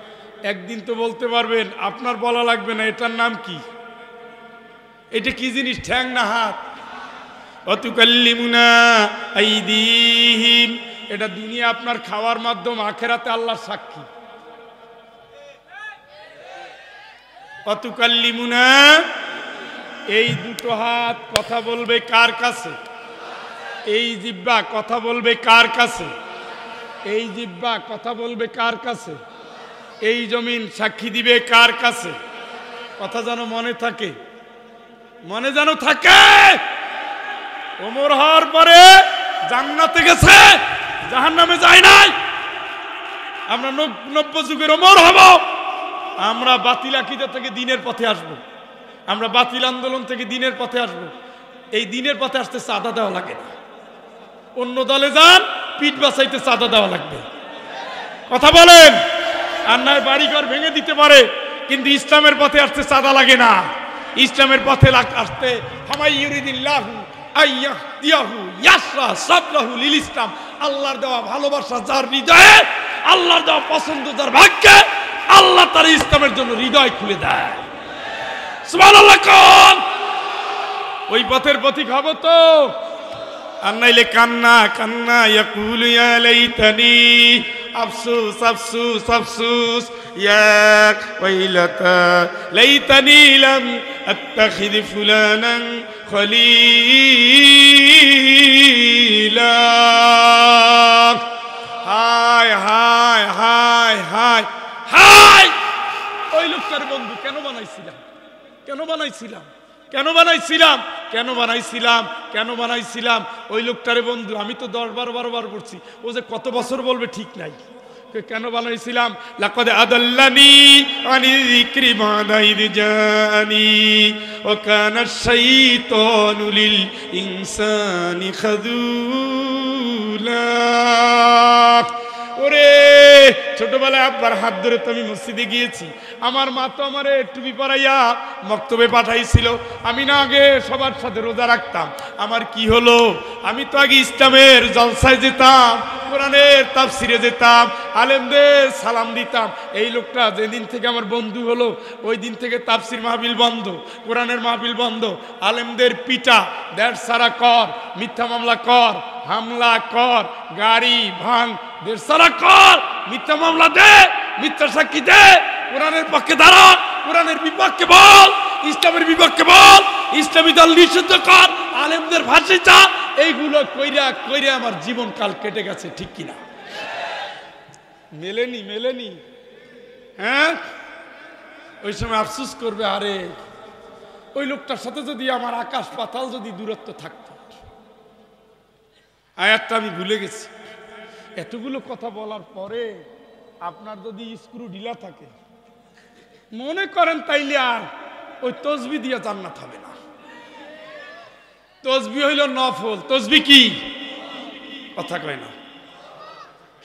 একদিন তো বলতে পারবেন, আপনার বলা লাগবে না এটার নাম কি, এটা কি জিনিস, ঠ্যাং না হাত? অতুকাল্লিমুনা আইদিহিম, এটা দুনিয়া আপনার খাওয়ার মাধ্যম, আখেরাতে আল্লাহর সাক্ষী। অতুকাল্লিমুনা, এই দুটো হাত কথা বলবে কার কাছে? এই জিহ্বা কথা বলবে কার কাছে? এই জিহ্বা কথা বলবে কার কাছে? এই জমিন সাক্ষী দিবে কার কাছে? কথা যেন মনে থাকে, মনে যেন থাকে। ওমর হওয়ার পরে জান্নাতে গেছে, জাহান্নামে যায় নাই। আমরা নব্য যুগের ওমর হব। আমরা বাতিল আকীদা থেকে দ্বীনের পথে আসব, আমরা বাতিল আন্দোলন থেকে দ্বীনের পথে আসব। এই দ্বীনের পথে আসতে চাঁদা দেওয়া লাগে না। অন্য দলে যান, পিঠ বাঁচাইতে চাঁদা দেওয়া লাগবে। কথা বলেন। আর নয় বাড়িঘর ভেঙে দিতে পারে, কিন্তু ইসলামের পথে আসতে চাঁদা লাগে না। ইসলামের পথে আসতে হামাই ইউরিদিল্লাহু আইয়াহদিয়াহু ইয়াশরা সাবরাহু লিল ইসলাম। আল্লাহর দেওয়া ভালোবাসা যার হৃদয়ে, আল্লাহর দেওয়া পছন্দ যার ভাগ্যে, আল্লাহ তার ইসলামের জন্য হৃদয় খুলে দেয়। সুবহানাল্লাহ কোন? ওই পথের পথিক হব তো। আর নাইলে কান্না কান্না ইয়াকুলু ইয়া লাইতানি আফসুস আফসুস আফসুস ইয়া ওয়াইলাতা লাইতানি লাম আত্তাখিদ ফুলানান খলিলা। হায় হায় হায় হায় হায়, ওই লোকটার বন্ধু কেন বানাইছিলাম, কেন বানাইছিলাম, কেন বানাইছিলাম, কেন বানাইছিলাম, কেন বানাইছিলাম? ওই লোকটারে বন্ধু আমি তো 10-12 বার পড়ছি, ও যে কত বছর বলবে ঠিক নাই। কেন বানাইছিলাম? লাকাদ আদাল্লানি আনি যিকরি বাদা ইয জানি ওয়া কানা আশ-শাইতানু লিল ইনসানি খাযুলা। ওরে ছোটবেলায় আব্বার হাত ধরে তো আমি মসজিদে গিয়েছি। আমার মা তো আমারে টুপি পরাইয়া মক্তবে পাঠাইছিল। আমি না আগে সবার সাথে রোজা রাখতাম। আমার কি হলো, আমি তো আগে ইসলামের জলসায় যেতাম, কোরআনের তাফসিরে যেতাম, আলেমদের সালাম দিতাম। এই লোকটা যেদিন থেকে আমার বন্ধু হলো, ওই দিন থেকে তাফসির মাহফিল বন্ধ, কোরআনের মাহফিল বন্ধ, আলেমদের পিটা, দেড় সারা কর, মিথ্যা মামলা কর, হামলা কর, গাড়ি ভাঙ, দেড় সারা কর, মিথ্যা মামলা দে, মিথ্যা সাক্ষী দে, কোরআনের পক্ষে দাঁড়া, কোরআনের বিপক্ষে বল, ইসলামের বিপক্ষে বল, ইসলামী দল নিষিদ্ধ কর, আলেমদের ফাঁসি চা। এইগুলো কইরা কইরা আমার জীবনকাল কেটে গেছে, ঠিক কিনা? মেলেনি মেলেনি? হ্যাঁ, ওই সময় আফসোস করবে, আরে ওই লোকটার সাথে যদি আমার আকাশ পাতাল যদি দূরত্ব থাকতো। আয়াতটা আমি ভুলে গেছি। এতগুলো কথা বলার পরে আপনার যদি স্ক্রু ঢিলা থাকে, মনে করেন তাইলে আর ওই তসবি দিয়ে জান্নাত হবে না। তসবি হইল নফল। তসবি কি? কথা কয় না।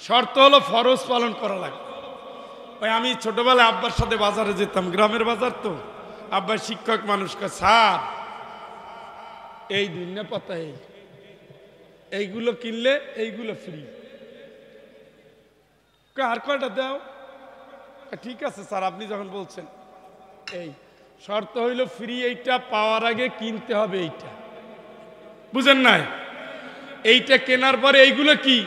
শর্ত হলো ফরজ পালন করা লাগবে। ওই আমি ছোটবেলায় আব্বার সাথে বাজারে যেতাম, গ্রামের বাজার তো। আব্বার শিক্ষক মানুষকে, স্যার এই দুনিয়া পাতা এইগুলো কিনলে এইগুলো ফ্রি। আর কয়টা দাও? ঠিক আছে স্যার, আপনি যখন বলছেন। এই শর্ত হইল ফ্রি, এইটা পাওয়ার আগে কিনতে হবে। এইটা বুঝেন নাই? এইটা কেনার পরে এইগুলো কি,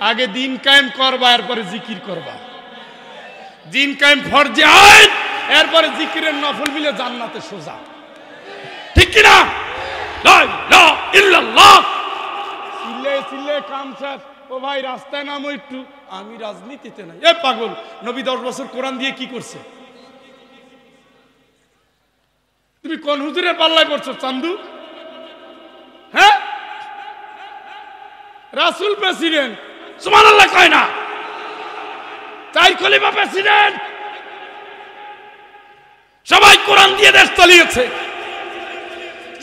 আগে দিন কায়েম করবা, এরপরে জিকির করবা। দিন কায়েম ফরজে আইন, এরপরে জিকিরের নফল মিলে জান্নাতে সোজা। ঠিক কিনা? লা ইলাহা ইল্লাল্লাহ। চিল্লে চিল্লে কাম স্যার। ও ভাই রাস্তায় নামো একটু। আমি রাজনীতিতে নাই। এ পাগল, নবী 10 বছর কোরআন দিয়ে কি করছে? তুমি কোন হুজুরের পাল্লায় পড়ছো চান্দু? হ্যাঁ, রাসূল প্রেসিডেন্ট, সুবহানাল্লাহ কয় না? চার খলিফা প্রেসিডেন্ট, সবাই কোরআন দিয়ে দেশ চালিয়েছে।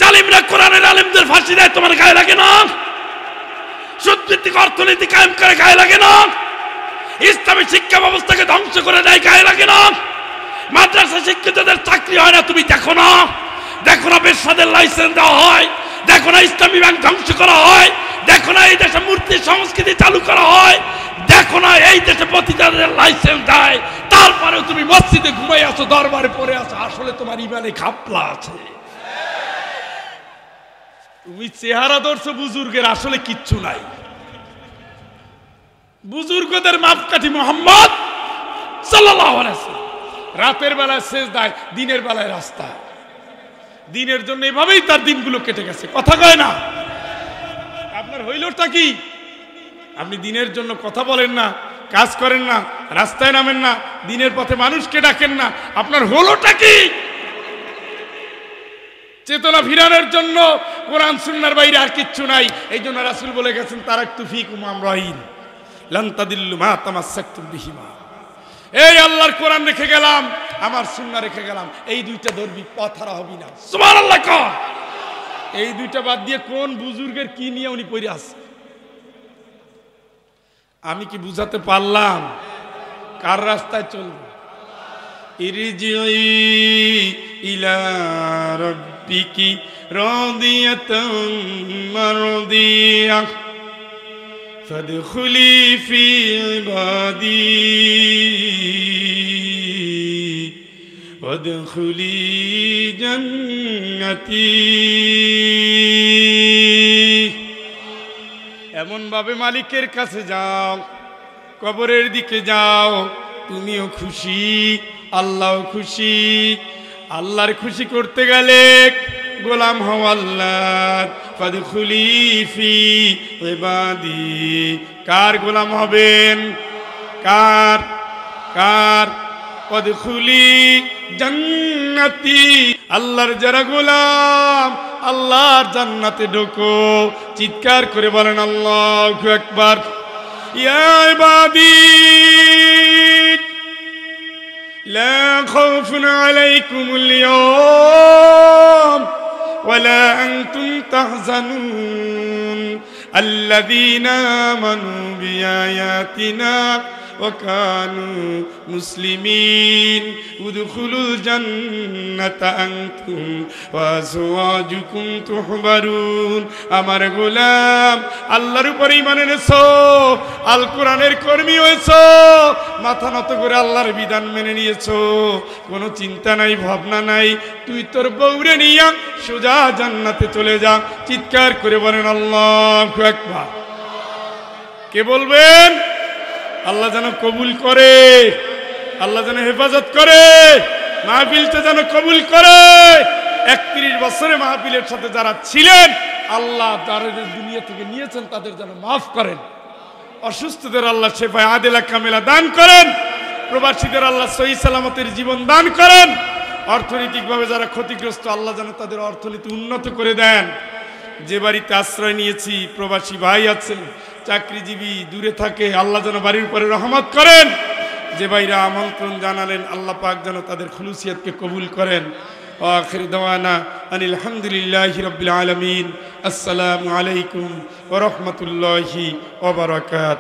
জালিমরা কোরআনের আলেমদের ফাঁসি দেয়, তোমার গায়ে লাগে না? সুদভিত্তিক অর্থনীতি কায়েম করে গায়ে লাগে না? ইসলামী শিক্ষা ব্যবস্থাকে ধ্বংস করে দেয়, গায়ে লাগে না? মাদ্রাসা শিক্ষিতদের চাকরি হয় না, তুমি দেখো না? দেখো না বেশ্যাদের লাইসেন্স দেওয়া হয়? দেখো না ইসলামী ব্যাংক ধ্বংস করা হয়? দেখো না এই দেশে মূর্তি সংস্কৃতি চালু করা হয়? দেখো না এই দেশে পতিতাদের লাইসেন্স দেয়, তারপরেও তুমি মসজিদে ঘুমাই আছো, দরবারে পড়ে আছো। আসলে তোমার ইমানে ঘাপলা আছে। তুমি চেহারা ধরছো বুজুর্গের, আসলে কিচ্ছু নাই। বুজুর্গদের মাপকাঠি মুহাম্মদ সাল্লাল্লাহু আলাইহি ওয়াসাল্লাম। রাতের বেলায় সেজদায়, দিনের বেলায় রাস্তায়। দিনের জন্য এভাবেই তার দিনগুলো কেটে গেছে। কথা কয় না? আপনার হইলটা কি? আপনি দিনের জন্য কথা বলেন না, কাজ করেন না, রাস্তায় নামেন না, দিনের পথে মানুষকে ডাকেন না। আপনার হলোটা কি? চেতনা ফিরানোর জন্য কোরআন সুন্নাহর বাইরে আর কিচ্ছু নাই। এই জন্য রাসূল বলে গেছেন, তারাকতু ফীকুম আমরাইন লান তাদিল্লু মা তামাসসাকতুম বিহিমা। এই আল্লাহর কোরআন রেখে গেলাম, আমার সুন্নাহ রেখে গেলাম, এই দুইটা ধরবি, পথ হারা হবি না। সুবহানাল্লাহ কর। এই দুইটা বাদ দিয়ে কোন বুজুর্গের কি নিয়ে উনি পড়ে আছে? আমি কি বুঝাতে পারলাম? কার রাস্তায় চলবে? ইরজিই ইলা রাব্বিকি রাদিয়াতাম মারদিয়া ফাদখুলি ফি ইবাদি ওয়াদখুলি জান্নাতি। এমন ভাবে মালিকের কাছে যাও, কবরের দিকে যাও, তুমিও খুশি, আল্লাহও খুশি। আল্লাহর খুশি করতে গেলে গোলাম হও আল্লাহর। ফাদখুলি ফি ইবাদি। কার গোলাম হবেন? কার? কার? ফাদখুলি জান্নাতি। আল্লাহর যারা গোলাম, আল্লাহর জান্নাতে ঢোকো। চিৎকার করে বলেন আল্লাহু আকবার। ইয়া ইবাদি লা খাউফুন আলাইকুমুল ইয়াওম ওয়ালা আনতুম তাহজানুন আল্লাযীনা আমানু বিআয়াতিনা وكانوا مسلمين ادخلوا الجنة أنتم وأزواجكم تحبرون। আমার গোলাম, আল্লাহর উপর ঈমান এনেছো, আল কোরআনের কর্মী হয়েছো, মাথা নত করে আল্লাহর বিধান মেনে নিয়েছো, কোনো চিন্তা নাই, ভাবনা নাই, তুই তোর বউরে নিয়া সোজা জান্নাতে চলে যা। চিৎকার করে বলেন আল্লাহু আকবার। কে বলবেন? আল্লাহ যেন কবুল করে, আল্লাহ যেন হেফাজত করে, মাহফিলটা যেন কবুল করে। 31 বছরে মাহফিলের সাথে যারা ছিলেন, আল্লাহ যাদের দুনিয়া থেকে নিয়েছেন তাদের যেন মাফ করেন। অসুস্থদের আল্লাহ শেফায়ে আদিলা কামেলা দান করেন। প্রবাসীদের আল্লাহ সহি সালামতের জীবন দান করেন। অর্থনৈতিকভাবে যারা ক্ষতিগ্রস্ত, আল্লাহ যেন তাদের অর্থনীতি উন্নত করে দেন। যে বাড়িতে আশ্রয় নিয়েছি, প্রবাসী ভাই আছেন, চাকরিজীবী দূরে থাকে, আল্লাহ যেন বাড়ির উপরে রহমত করেন। যে ভাইরা আমন্ত্রণ জানালেন, আল্লাহ পাক যেন তাদের খুলুসিয়াতকে কবুল করেন। আখির দাওয়ানা আনিল হামদুলিল্লাহি রাব্বিল আলামিন। আসসালামু আলাইকুম ওয়া রাহমাতুল্লাহি ওয়া বারাকাতুহু।